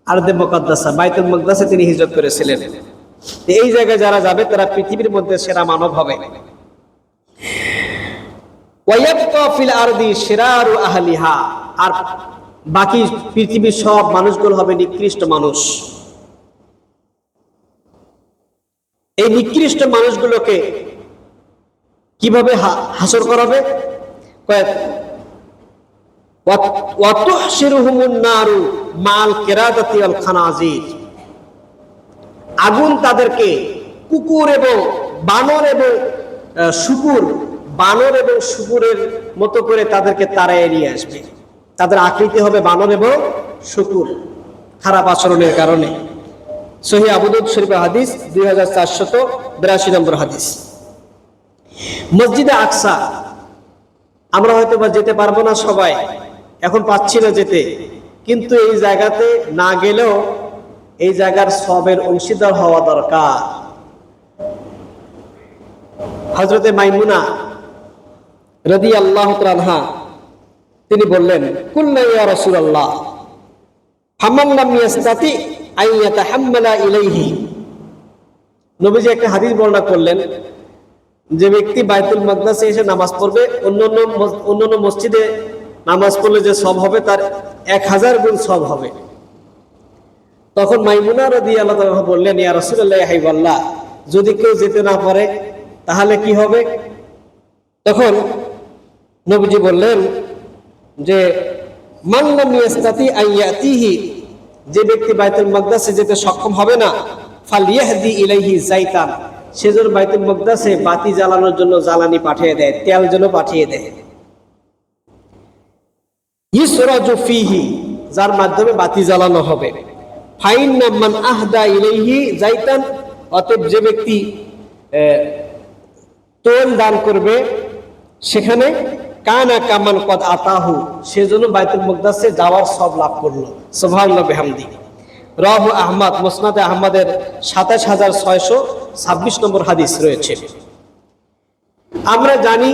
A: আরদে মুকাদ্দাসা, বাইতুল মাকদাসে তিনি হিজরত করেছিলেন। এই জায়গায় যারা যাবে তারা পৃথিবীর মধ্যে সেরা মানব হবে। ওয়ায়াবকা ফিল আরদি শিরারু আহলিহা, আর বাকি পৃথিবীর সব মানুষগুলো হবে নিকৃষ্ট মানুষ। এই নিকৃষ্ট মানুষগুলোকে কিভাবে হাসর করাবে? ওয়াতুহশিরুহুমুন নারু মাল কিরাদাতি ওয়াল খানাজির, আগুন তাদেরকে কুকুর এবং বানর এবং শুকুর, বানর এবং শুকুরের মতো করে তাদেরকে তাড়াইয়ে নিয়ে আসবে। তাদের আকৃতি হবে বানর এবং শুকুর, খারাপ আচরণের কারণে। সহিহ আবু দাউদ শরীফের হাদিস 2482 নম্বর হাদিস। মসজিদে আকসা আমরা হয়তো বা যেতে পারবো না, সবাই এখন পাচ্ছি না যেতে, কিন্তু এই জায়গাতে না গেলেও এই জায়গার সবের অংশীদার হওয়া দরকার। হযরতে মাইমুনা রাদিয়াল্লাহু তাআলা আনহা তিনি বললেন, কুল্লা ইয়া রাসূলুল্লাহ ফামান লাম ইয়াস্তাতি আন ইয়াতাহাম্মালা ইলাইহি, নবীজি একটা হাদিস বর্ণনা করলেন, যে ব্যক্তি বাইতুল মাকদাসে এসে নামাজ পড়বে, অন্যান্য মসজিদে নামাজ পড়লে যে সব হবে তার 1000 গুণ সব হবে। তখন মাইমুনা রাদিয়াল্লাহু তাআলা বললেন, ইয়া রাসূলুল্লাহ ইয়া হাবিবাল্লাহ, যদি কেউ যেতে না পারে তাহলে কি হবে? তখন নবীজি বললেন যে মান লাম ইয়াস্তাতি আন ইয়াতিহি, যে ব্যক্তি বাইতুল মাকদাসে যেতে সক্ষম হবে না, ফালইয়াহদি ইলাইহি যাইতান, সেজন্য বাইতুল মাকদাসে বাতি জ্বালানোর জন্য জ্বালানি পাঠিয়ে দেয়, তেল যেন পাঠিয়ে দেয়। ইসরাজু ফিহি, যার মাধ্যমে বাতি জ্বালানো হবে। ফাইন্না মান আহদা ইলাইহি যাইতান, অতএব যে ব্যক্তি তেল দান করবে সেখানে কানা কামান কদ আতাহু, সেজন্য বাইতুল মাকদাসে যাওয়ার সব লাভ করলো। সুবহানাল্লাহ বিহামদি। রাহু আহমদ, মুসনাদে আহমদের 27626 নম্বর হাদিস রয়েছে। আমরা জানি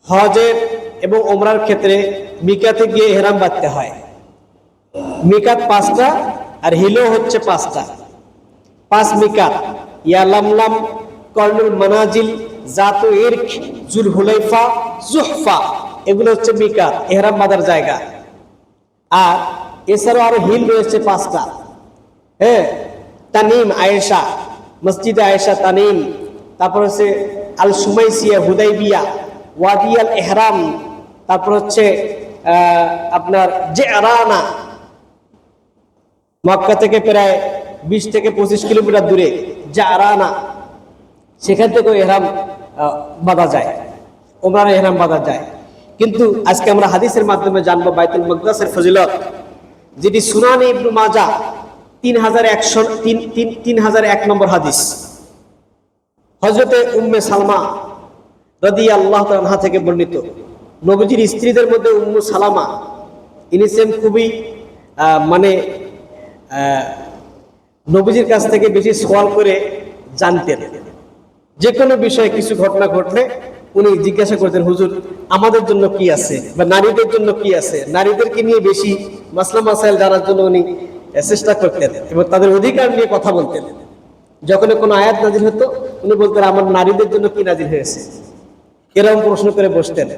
A: হজের এবং ওমরার ক্ষেত্রে মিকাতে গিয়ে ইহরাম বাঁধতে হয়। মিকাত 5টা আর হিলো হচ্ছে 5টা। 5 মিকাত, ইয়ালামলাম, কর্নুল মানাজিল, জাতু ইরক, জুল হুলাইফা, জুহফা, এগুলো হচ্ছে মিকাত, ইহরাম বাঁধার জায়গা। আর এছাড়াও আরো হিল রয়েছে 5টা। হ্যাঁ, তানিম আয়েশা, মসজিদে আয়েশা তানিম, তারপর হচ্ছে আল সুমাইসিয়া, হুদাইবিয়া, ওয়াদি আল ইহরাম, তারপর হচ্ছে আপনার জেরানা, মক্কা থেকে প্রায় 20 থেকে 25 কিলোমিটার দূরে জেরানা, সেখান থেকে ইহরাম বাঁধা যায়, ওমরার ইহরাম বাঁধা যায়। কিন্তু আজকে আমরা হাদিসের মাধ্যমে জানবো বাইতুল মুকদ্দাসের ফজিলত, যেটি সুনানে ইবনে মাজাহ 3001 নম্বর হাদিস। হযরতে উম্মে সালমা রাদিয়াল্লাহু তাআলা আনহা থেকে বর্ণিত, নবীজির স্ত্রীদের মধ্যে উম্মু সালামা ইনি খুবই নবীজির কাছ থেকে বেশি সওয়াল করে জানতেন। যে কোনো বিষয়ে কিছু ঘটনা ঘটলে উনি জিজ্ঞাসা করতেন, হুজুর আমাদের জন্য কি আছে বা নারীদের জন্য কি আছে, নারীদেরকে নিয়ে বেশি মাসলা মাসাইল জানার জন্য উনি চেষ্টা করতেন এবং তাদের অধিকার নিয়ে কথা বলতেন। যখন কোনো আয়াত নাজিল হতো উনি বলতেন আমার নারীদের জন্য কি নাজিল হয়েছে, এরকম প্রশ্ন করে বসতেন।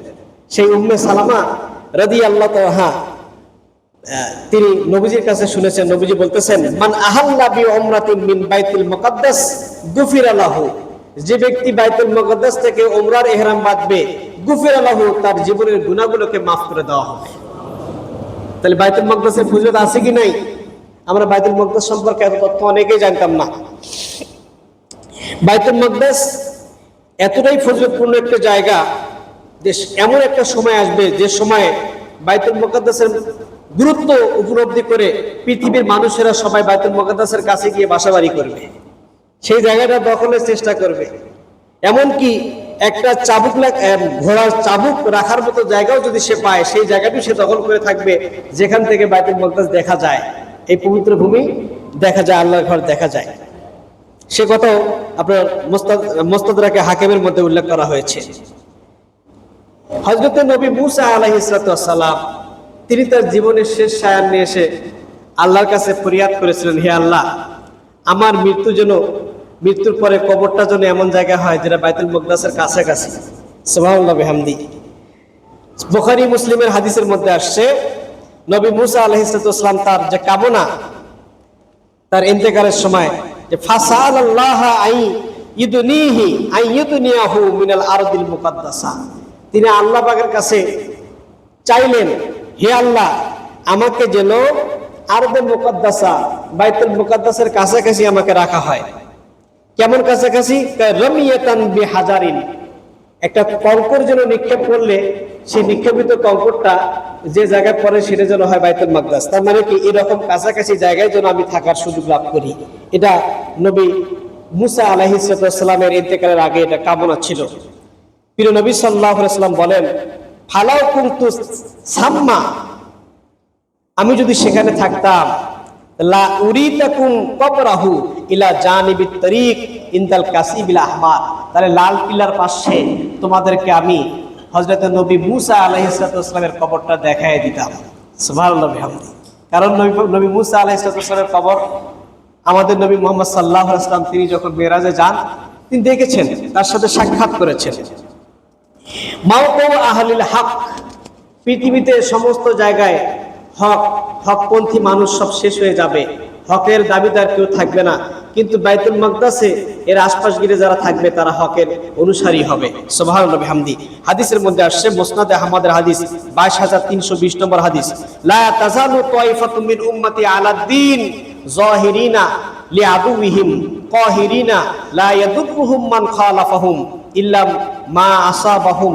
A: সেই উম্মে সালামা রাদিয়াল্লাহু তাআলা তিনি নবীজির কাছে শুনেছেন, নবীজি বলতেছেন, মান আহাল্লা বি উমরাতিন মিন বাইতুল মুকদ্দাস গুফিরা লাহু, যে ব্যক্তি বাইতুল মুকদ্দাস থেকে উমরার ইহরাম বাঁধবে, গুফিরা লাহু, তার জীবনের গুনাহগুলোকে মাফ করে দেওয়া হবে। তাহলে বাইতুল মুকদ্দাসের ফজিলত আছে কি নাই? আমরা বাইতুল মুকদ্দাস সম্পর্কে এত তথ্য অনেকেই জানতাম না। বাইতুল মুকদ্দাস এতটাই ফজিলতপূর্ণ একটা জায়গা যে এমন একটা সময় আসবে যে সময়ে বাইতুল মুকদ্দাসের গুরুত্ব উপলব্ধি করে পৃথিবীর মানুষেরা সবাই বাইতুল মুকদ্দাসের কাছে গিয়ে বাসাবাড়ি করবে, সেই জায়গাটা দখলের চেষ্টা করবে। এমনকি একটা ঘোড়ার চাবুক রাখার মতো জায়গাও যদি সে পায়, সেই জায়গাটি সে দখল করে থাকবে, যেখান থেকে বাইতুল মুকদ্দাস দেখা যায়, এই পবিত্র ভূমি দেখা যায়, আল্লাহর ঘর দেখা যায়। সে কথাও আপনার মুস্তাদরাকে হাকিমের মধ্যে উল্লেখ করা হয়েছে। হযরত নবী মুসা আলাইহিস সালাম তিনি তার জীবনের শেষ সায়ান নিয়ে এসে আল্লাহর কাছে ফরিয়াদ করেছিলেন, হে আল্লাহ, আমার মৃত্যুর পরে কবরটা যেন এমন জায়গা হয় যেটা বাইতুল মুকদ্দাসের কাছাকাছি। সুবহানাল্লাহ বিহামদি। বুখারী মুসলিমের হাদিসের মধ্যে আসছে, নবী মুসা আলাইহিস সালাম তার যে কামনা, তার ইন্তেকালের সময় যে ফাসালাল্লাহ ইউদনিয়াহু মিনাল আরদিল মুকদ্দাসা, তিনি আল্লাহ পাকের কাছে চাইলেন, হে আল্লাহ, আমাকে যেন আরদে মুকদ্দাসা, বাইতুল মুকদ্দাসের কাছাকাছি আমাকে রাখা হয়। কেমন কাছাকাছি? রামিয়াতান বিহাজারিন, একটা কঙ্কর যেন নিক্ষেপ করলে সেই নিক্ষেপিত কঙ্করটা যে জায়গায় পড়ে সেটা যেন হয় বাইতুল মুকদ্দাস। তার মানে কি, এরকম কাছাকাছি জায়গায় যেন আমি থাকার সুযোগ লাভ করি। এটা নবী মুসা আলাইহিস সালামের ইন্তেকালের আগে এটা কামনা ছিল। প্রিয় নবী সাল্লাল্লাহু আলাইহি ওয়াসাল্লাম বলেন, ফালাউ কুনতু সাম্মা, আমি যদি সেখানে থাকতাম, লা উরিতাকুম কবরাহু ইলা জানিবিত তরিক ইনদাল কাসিবিল আহমার, তাহলে লাল কিল্লার পাশে তোমাদেরকে আমি হযরত নবী মুসা আলাইহিস সালামের কবরটা দেখায় দিতাম। সুবহানাল্লাহ বিহামদি। কারণ নবী মুসা আলাইহিস সালামের কবর আমাদের নবী মুহাম্মদ সাল্লাল্লাহু আলাইহি ওয়াসাল্লাম তিনি যখন মেরাজে যান তিনি দেখেছেন, তার সাথে সাক্ষাৎ করেছেন। মাওকু আহলিল হক, পৃথিবীতে সমস্ত জায়গায় হকপন্থী মানুষ সব শেষ হয়ে যাবে, হকের দাবিদার কেউ থাকবে না, কিন্তু বাইতুল মুকদ্দাসে এর আশপাশ ঘিরে যারা থাকবে তারা হকের অনুসারী হবে। সুবহানাল্লাহ বিহামদি। হাদিসের মধ্যে আসছে, মুসনাদে আহমদের হাদিস 22320 নম্বর হাদিস, লা তাজালু তায়ফাতুম মিন উম্মতি আলা দ্বীন যাহিরিনা লিআদুহিম কাহিরিনা লা ইয়াদুরুহুম মান খালাফাহুম ইল্লা মা আসাবাহুম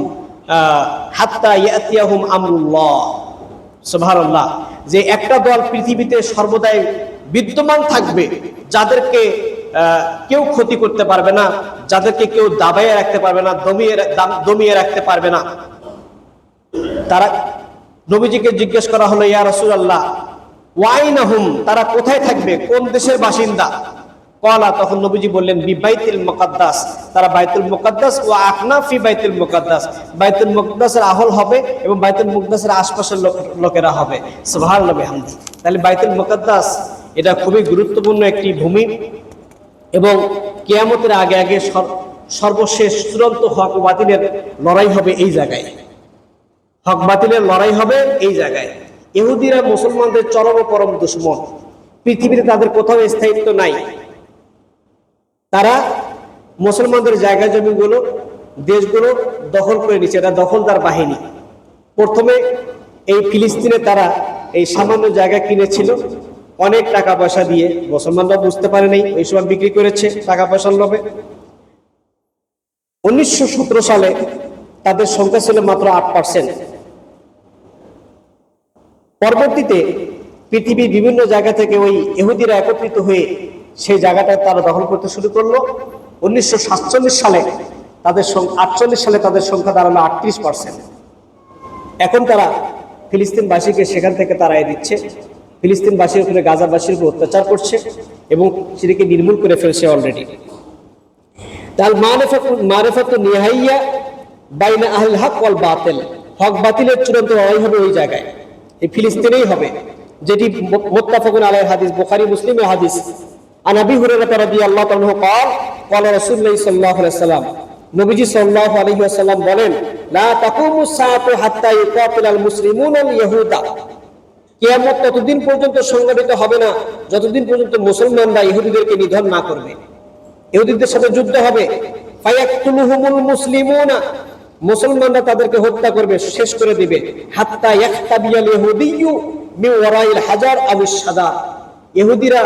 A: হাত্তা ইয়াতিয়াহুম আমরুল্লাহ। সুবহানাল্লাহ। যে একটা দল পৃথিবীতে সর্বদাই বিদ্যমান থাকবে, যাদেরকে কেউ ক্ষতি করতে পারবে না, যাদেরকে কেউ দাবাইয়ে রাখতে পারবে না, দমিয়ে রাখতে পারবে না। তারা, নবীজিকে জিজ্ঞেস করা হলো, ইয়া রাসূলুল্লাহ ওয়াইনাহুম, তারা কোথায় থাকবে, কোন দেশের বাসিন্দা? কলা, তখন নবীজি বললেন, বি বাইতুল মুকদ্দাস, তারা বাইতুল মুকদ্দাস ও আকনাফি বাইতুল মুকদ্দাস, বাইতুল মুকদ্দাসের আহল হবে এবং বাইতুল মুকদ্দাসের আশপাশের লোকেরা হবে। সুবহানাল্লাহ বিহামদি। তাহলে বাইতুল মুকদ্দাস এটা খুবই গুরুত্বপূর্ণ একটি ভূমি এবং কিয়ামতের আগে আগে সর্বশেষ চূড়ান্ত হক ও বাতিলের লড়াই হবে এই জায়গায়। হক বাতিলের লড়াই হবে এই জায়গায়। ইহুদিরা মুসলমানদের চরম ও পরম দুশমন, পৃথিবীতে তাদের কোথাও স্থায়িত্ব নাই। তারা মুসলমানদের জায়গা জমিগুলো, দেশগুলো দখল করে নিচ্ছে, এটা দখলদার বাহিনী। প্রথমে এই ফিলিস্তিনে তারা এই সামান্য জায়গা কিনেছিল অনেক টাকা পয়সা দিয়ে। মুসলমানরা বুঝতে পারে নাই, ওই সময় বিক্রি করেছে টাকা পয়সার লোভে। 1917 সালে তাদের সংখ্যা ছিল মাত্র 8%। পরবর্তীতে পৃথিবীর বিভিন্ন জায়গা থেকে ওই ইহুদিরা একত্রিত হয়ে সেই জায়গাটা তারা দখল করতে শুরু করলো। 1947 সালে 48 সালে তাদের সংখ্যা দাঁড়ালো 38%। এখন তারা ফিলিস্তিনবাসীকে সেখান থেকে তাড়াই দিচ্ছে, ফিলিস্তিনবাসীর উপরে গাজাবাসীর উপর অত্যাচার করছে এবং সেটাকে নির্মূল করে ফেলছে অলরেডি। তার মারিফাতু নিহাইয়া বাইনা আহল হক ওয়াল বাতিল, হক বাতিলের চূড়ান্ত লড়াই হবে ওই জায়গায়, এই ফিলিস্তিনেই হবে, যেটি মুত্তাফাকুন আলাইহি হাদিস, বুখারী মুসলিমের হাদিস। আন আবি হুরায়রা রাদিয়াল্লাহু তাআলা قال قال রাসূলুল্লাহ সাল্লাল্লাহু আলাইহি ওয়াসাল্লাম, নবীজি সাল্লাল্লাহু আলাইহি ওয়াসাল্লাম বলেন, লা তাকুমুস সাআতু হাত্তা ইউকাতিলাল মুসলিমুনা আল ইয়াহুদা, কিয়ামত ততদিন পর্যন্ত সংঘটিত হবে না যতদিন পর্যন্ত মুসলমানরা ইহুদিদেরকে নিধন না করবে। ইহুদিদের সাথে যুদ্ধ হবে, ফায়াকতুলুহুমুল মুসলিমুনা, মুসলমানরা তাদেরকে হত্যা করবে, শেষ করে দিবে। হাত্তা ইয়াখতাবিয়াল ইহুদিয়্যু মিন ওয়ারাইল হাজার আবিশ সাদা, ইহুদিরা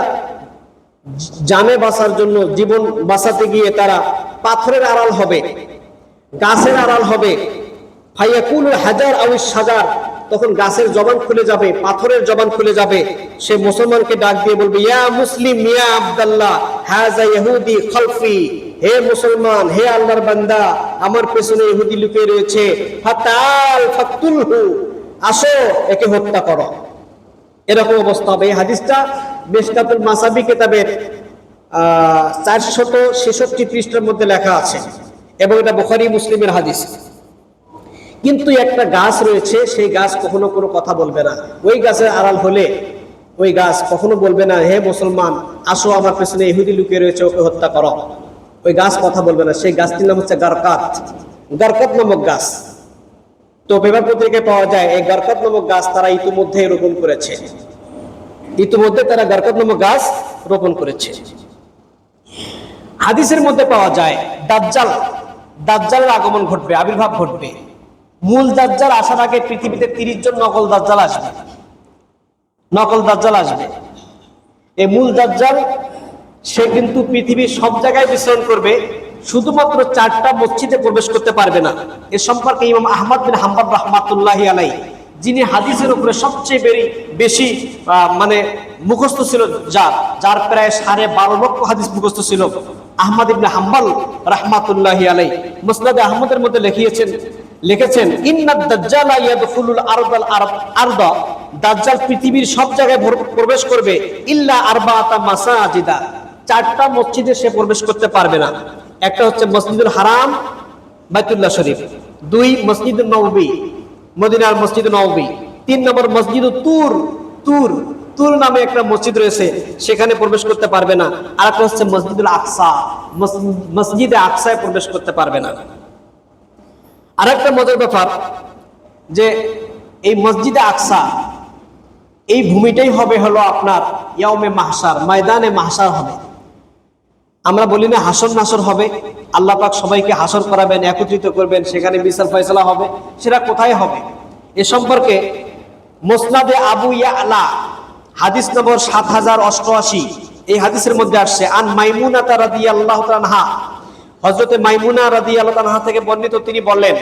A: জানে বাঁচার জন্য, জীবন বাঁচাতে গিয়ে তারা পাথরের আড়াল হবে, গাছের আড়াল হবে। ফায়াকুলুল হাজার আবিশ সাজার, তখন গাছের জবান খুলে যাবে, পাথরের জবান খুলে যাবে। সে মুসলমানকে ডাক দিয়ে বলবে, ইয়া মুসলিম ইয়া আব্দুল্লাহ হাযা ইহুদি খালফি, হে মুসলমান, হে আল্লাহর বান্দা, আমার পেছনে ইহুদি লুকিয়ে রয়েছে। ফাতাল ফাকতুলহু, আসো একে হত্যা করো। এরকম অবস্থা হবে। এই হাদিসটা মিশকাতুল মাসাবি কিতাবের 466 পৃষ্ঠার মধ্যে লেখা আছে এবং এটা বুখারী মুসলিমের হাদিস। কিন্তু একটা গাছ রয়েছে, সেই গাছ কখনো কোনো কথা বলবে না। ওই গাছের আড়াল হলে ওই গাছ কখনো বলবে না, হে মুসলমান আসো আমার পেছনে ইহুদি লুকিয়ে রয়েছে, ওকে হত্যা করো। ওই গাছ কথা বলবে না। সেই গাছটির নাম হচ্ছে গারকাত, গারকাত নামক গাছ। তো পেপার পত্রিকায় পাওয়া যায় এই গারকাত নামক গাছ তারা ইতিমধ্যে রোপণ করেছে, ইতিমধ্যে তারা গারকাত নামক গাছ রোপণ করেছে। হাদিসের মধ্যে পাওয়া যায় দাজ্জাল, দাজ্জালের আগমন ঘটবে, আবির্ভাব ঘটবে। মূল দাজ্জাল আসার আগে পৃথিবীতে 30 জন নকল দাজ্জাল আসবে, নকল দাজ্জাল আসবে। এই মূল দাজ্জাল সে কিন্তু পৃথিবীর সব জায়গায় বিচরণ করবে, শুধুমাত্র 4টা মসজিদে প্রবেশ করতে পারবে না। এ সম্পর্কে ইমাম আহমদ বিন হাম্বল রাহমাতুল্লাহি আলাইহি, যিনি হাদিসের উপরে সবচেয়ে বেশি মানে মুখস্থ ছিল, যার প্রায় 12.5 লক্ষ হাদিস মুখস্থ ছিল, আহমদ ইবনে হাম্বল রাহমাতুল্লাহি আলাইহি মুসনাদ আহমদের মধ্যে লিখেছেন ইন্নাদ দাজ্জালা ইয়াদখুলুল আরদা, দাজ্জাল পৃথিবীর সব জায়গায় প্রবেশ করবে, ইল্লা আরবাআতা মাসাজিদা, 4টা মসজিদে সে প্রবেশ করতে পারবে না। একটা হচ্ছে মসজিদুল হারাম বাইতুল্লাহ শরীফ, 2 মসজিদুন নববী মদিনার মসজিদ নববী, 3 নম্বর মসজিদুত তুর নামে একটা মসজিদ রয়েছে, সেখানে প্রবেশ করতে পারবে না। আর একটা হচ্ছে মসজিদুল আকসা, মসজিদে আকসায় প্রবেশ করতে পারবে না। আর একটা মজার ব্যাপার যে এই মসজিদে আকসা, এই ভূমিটাই হবে হলো আপনার ইয়াউমে মাহশার, ময়দানে মাহশার হবে। আমরা বলি না হাসর নাসর হবে, আল্লাহ পাক সবাইকে হাসর করাবেন, একত্রিত করবেন, সেখানে বিচার ফয়সালা হবে। সেটা কোথায় হবে এ সম্পর্কে মুসনাদে আবু ইয়ালা হাদিস নম্বর 7088, এই হাদিসের মধ্যে আসছে আন মাইমুনা রাদিয়াল্লাহু তাআলা আনহা, হযরতে মাইমুনা রাদিয়াল্লাহু তাআলা থেকে বর্ণিত, তিনি বললেন,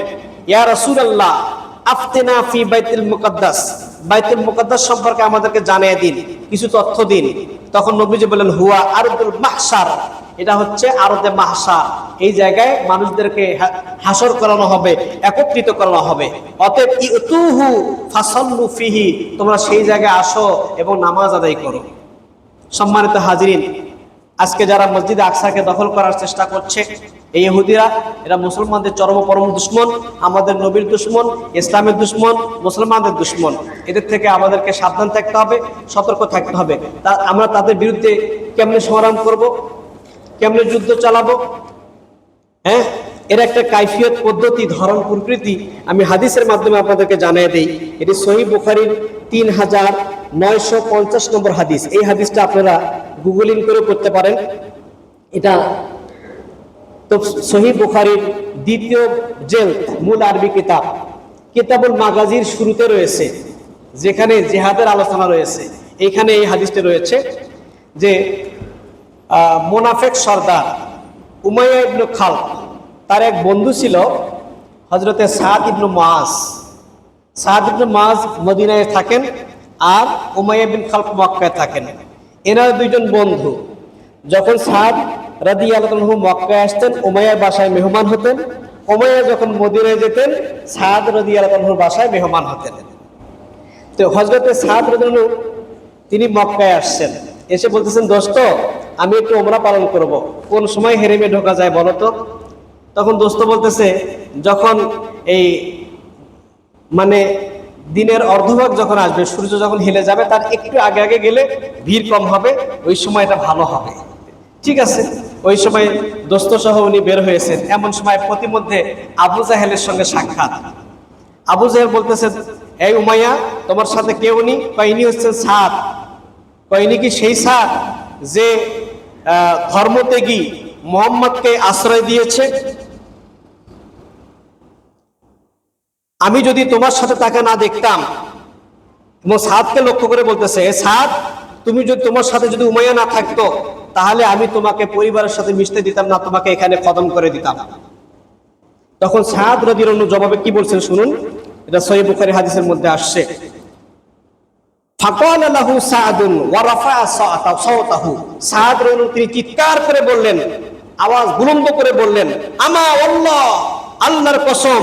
A: ইয়া রাসূলুল্লাহ আফতিনা ফি বাইতুল মুকাদ্দাস, বাইতুল মুকাদ্দাস সম্পর্কে আমাদেরকে জানিয়ে দিন, কিছু তথ্য দিন। তখন নবীজি বললেন, হুয়া আরদুল মাহশার, এটা হচ্ছে আরদে মাহশার, এই জায়গায় মানুষদেরকে হাসর করানো হবে, একত্রিত করানো হবে। অতএব ইতুহু ফাসাল্লু ফিহি, তোমরা সেই জায়গায় আসো এবং নামাজ আদায় করো। সম্মানিত হাজিরিন, আজকে যারা মসজিদে আকসাকে দখল করার চেষ্টা করছে, এই ইহুদিরা, এরা মুসলমানদের পরম দুশমন, আমাদের নবীর দুশমন, ইসলামের দুশমন, মুসলমানদের দুশমন। এদের থেকে আমাদেরকে সাবধান থাকতে হবে, সতর্ক থাকতে হবে। আমরা তাদের বিরুদ্ধে কেমনে সংগ্রাম করব, কেমনে যুদ্ধ চালাবো? হ্যাঁ, এর একটা কাইফিয়ত, পদ্ধতি, ধরন, প্রকৃতি আমি হাদিসের মাধ্যমে আপনাদেরকে জানিয়ে দেই। এটি সহিহ বুখারীর 3950 নম্বর হাদিস। এই হাদিসটা আপনারা গুগলিং করে করতে পারেন। এটা তো সহিহ বুখারীর 2য় জেলদ, মূল আরবি কিতাবুল মাগাজির শুরুতে রয়েছে। যেখানে জিহাদের আলোচনা রয়েছে, এইখানে এই হাদিসটি রয়েছে যে মুনাফিক সর্দার উমাইয়া ইবনে খালদ, তার এক বন্ধু ছিল হযরতে সাদ ইবনে মুআজ। সাদ ইবনে মুআজ মদিনায় থাকেন আর উমাইয়া বিন খালদ মক্কায় থাকেন। এনারা দুইজন বন্ধু। যখন সাদ রাদিয়াল্লাহু আনহু মক্কায় আসতেন, উমাইয়ার বাসায় মেহমান হতেন। উমাইয়া যখন মদিনায় যেতেন, সাদ রাদিয়াল্লাহু আনহুর বাসায় মেহমান হতেন। তো হযরতে সাদ রাদিয়াল্লাহু আনহু তিনি মক্কায় আসছেন, এসে বলতেছেন, দোস্ত আমি একটু উমরা পালন করব, কোন সময় হেরেমে ঢোকা যায় বলো তো? তখন দোস্ত বলতেছে, যখন এই মানে দিনের অর্ধভাগ যখন আসবে, সূর্য যখন হেলে যাবে, তার একটু আগে আগে গেলে ভিড় কম হবে, ওই সময় এটা ভালো হবে। ঠিক আছে, ওই সময় দোস্ত সহ উনি বের হয়েছেন। এমন সময় প্রতিমধ্যে আবু জাহেলের সঙ্গে সাক্ষাৎ। আবু জাহেল বলতেছে, এই উমাইয়া, তোমার সাথে কেউ নি? ইনি হচ্ছেন সাদ। ইনি কি সেই সাদ যে ধর্মত্যাগী মুহাম্মদকে আশ্রয় দিয়েছে? আমি যদি তোমার সাথে তাকে না দেখতাম। এবং সাদকে লক্ষ্য করে বলতেছে, সাদ, তুমি যদি, তোমার সাথে যদি উমাইয়া না থাকতো, তাহলে আমি তোমাকে পরিবারের সাথে মিশতে দিতাম না, তোমাকে এখানে খতম করে দিতাম। তখন সাদ রাদিয়াল্লাহু আনহু জবাবে কি বলছেন শুনুন, এটা সহিহ বুখারী হাদিসের মধ্যে আসছে। ফাকালা লাহু সাদুন ওয়া রাফা'a সাওতাহু, সাদ রাদিয়াল্লাহু আনহু তিনি চিৎকার করে বললেন, আওয়াজ বুলন্দ করে বললেন, আমা আল্লাহ, আল্লাহর কসম,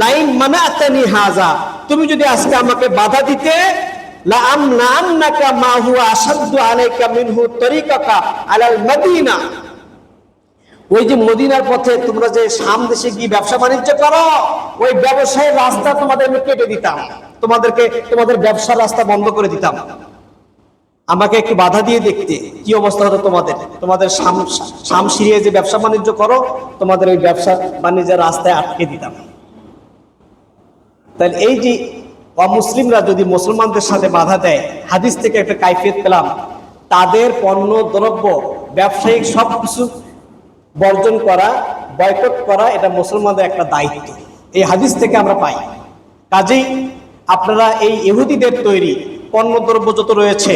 A: লাইন মানাতানি হাযা, তুমি যদি আজকে আমাকে বাধা দিতে, লা আমনান্নাকা মা হুয়া আশাদ্দু আলাইকা মিনহু তরিকাকা আলাল মদিনা, ওই যে মদিনার পথে তোমরা যে শাম দেশে গিয়ে ব্যবসা বাণিজ্য করো, ওই ব্যবসায়ের রাস্তা তোমাদের আমি কেটে দিতাম, তোমাদের ব্যবসার রাস্তা বন্ধ করে দিতাম। আমাকে একটু বাধা দিয়ে দেখতে কি অবস্থা হতো তোমাদের শাম সিরিয়ে যে ব্যবসা বাণিজ্য করো, তোমাদের ওই ব্যবসা বাণিজ্যের রাস্তায় আটকে দিতাম। তাহলে এই যে অমুসলিমরা যদি মুসলমানদের সাথে বাধা দেয়, হাদিস থেকে একটা কাইফিয়ত পেলাম, তাদের পণ্য দ্রব্য ব্যবসায়িক সবকিছু বর্জন করা, বয়কট করা, এটা মুসলমানদের একটা দায়িত্ব। এই হাদিস থেকে আমরা পাই। কাজেই আপনারা এই ইহুদিদের তৈরি পণ্য দ্রব্য যত রয়েছে,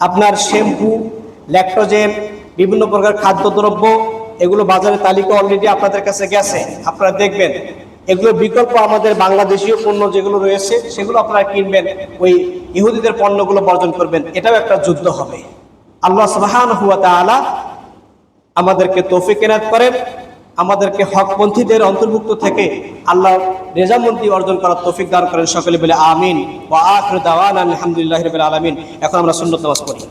A: আপনার শ্যাম্পু, ল্যাকটোজেন, বিভিন্ন প্রকার খাদ্যদ্রব্য, এগুলো বাজারে তালিকা অলরেডি আপনাদের কাছে গেছে, আপনারা দেখবেন। এগুলো বিকল্প আমাদের বাংলাদেশীয় পণ্য যেগুলো রয়েছে, সেগুলো আপনারা কিনবেন, ওই ইহুদিদের পণ্যগুলো বর্জন করবেন। এটাও একটা যুদ্ধ হবে। আল্লাহ সুবহানাহু ওয়া তাআলা আমাদেরকে তৌফিক এনায়েত করেন, আমাদেরকে হকপন্থীদের অন্তর্ভুক্ত থেকে আল্লাহ রেজামন্দি অর্জন করার তৌফিক দান করেন। সকলে বলে আমিন। ওয়া আখিরু দাওয়ানা আলহামদুলিল্লাহি রাব্বিল আলামিন। এখন আমরা সুন্নত নামাজ পড়ি।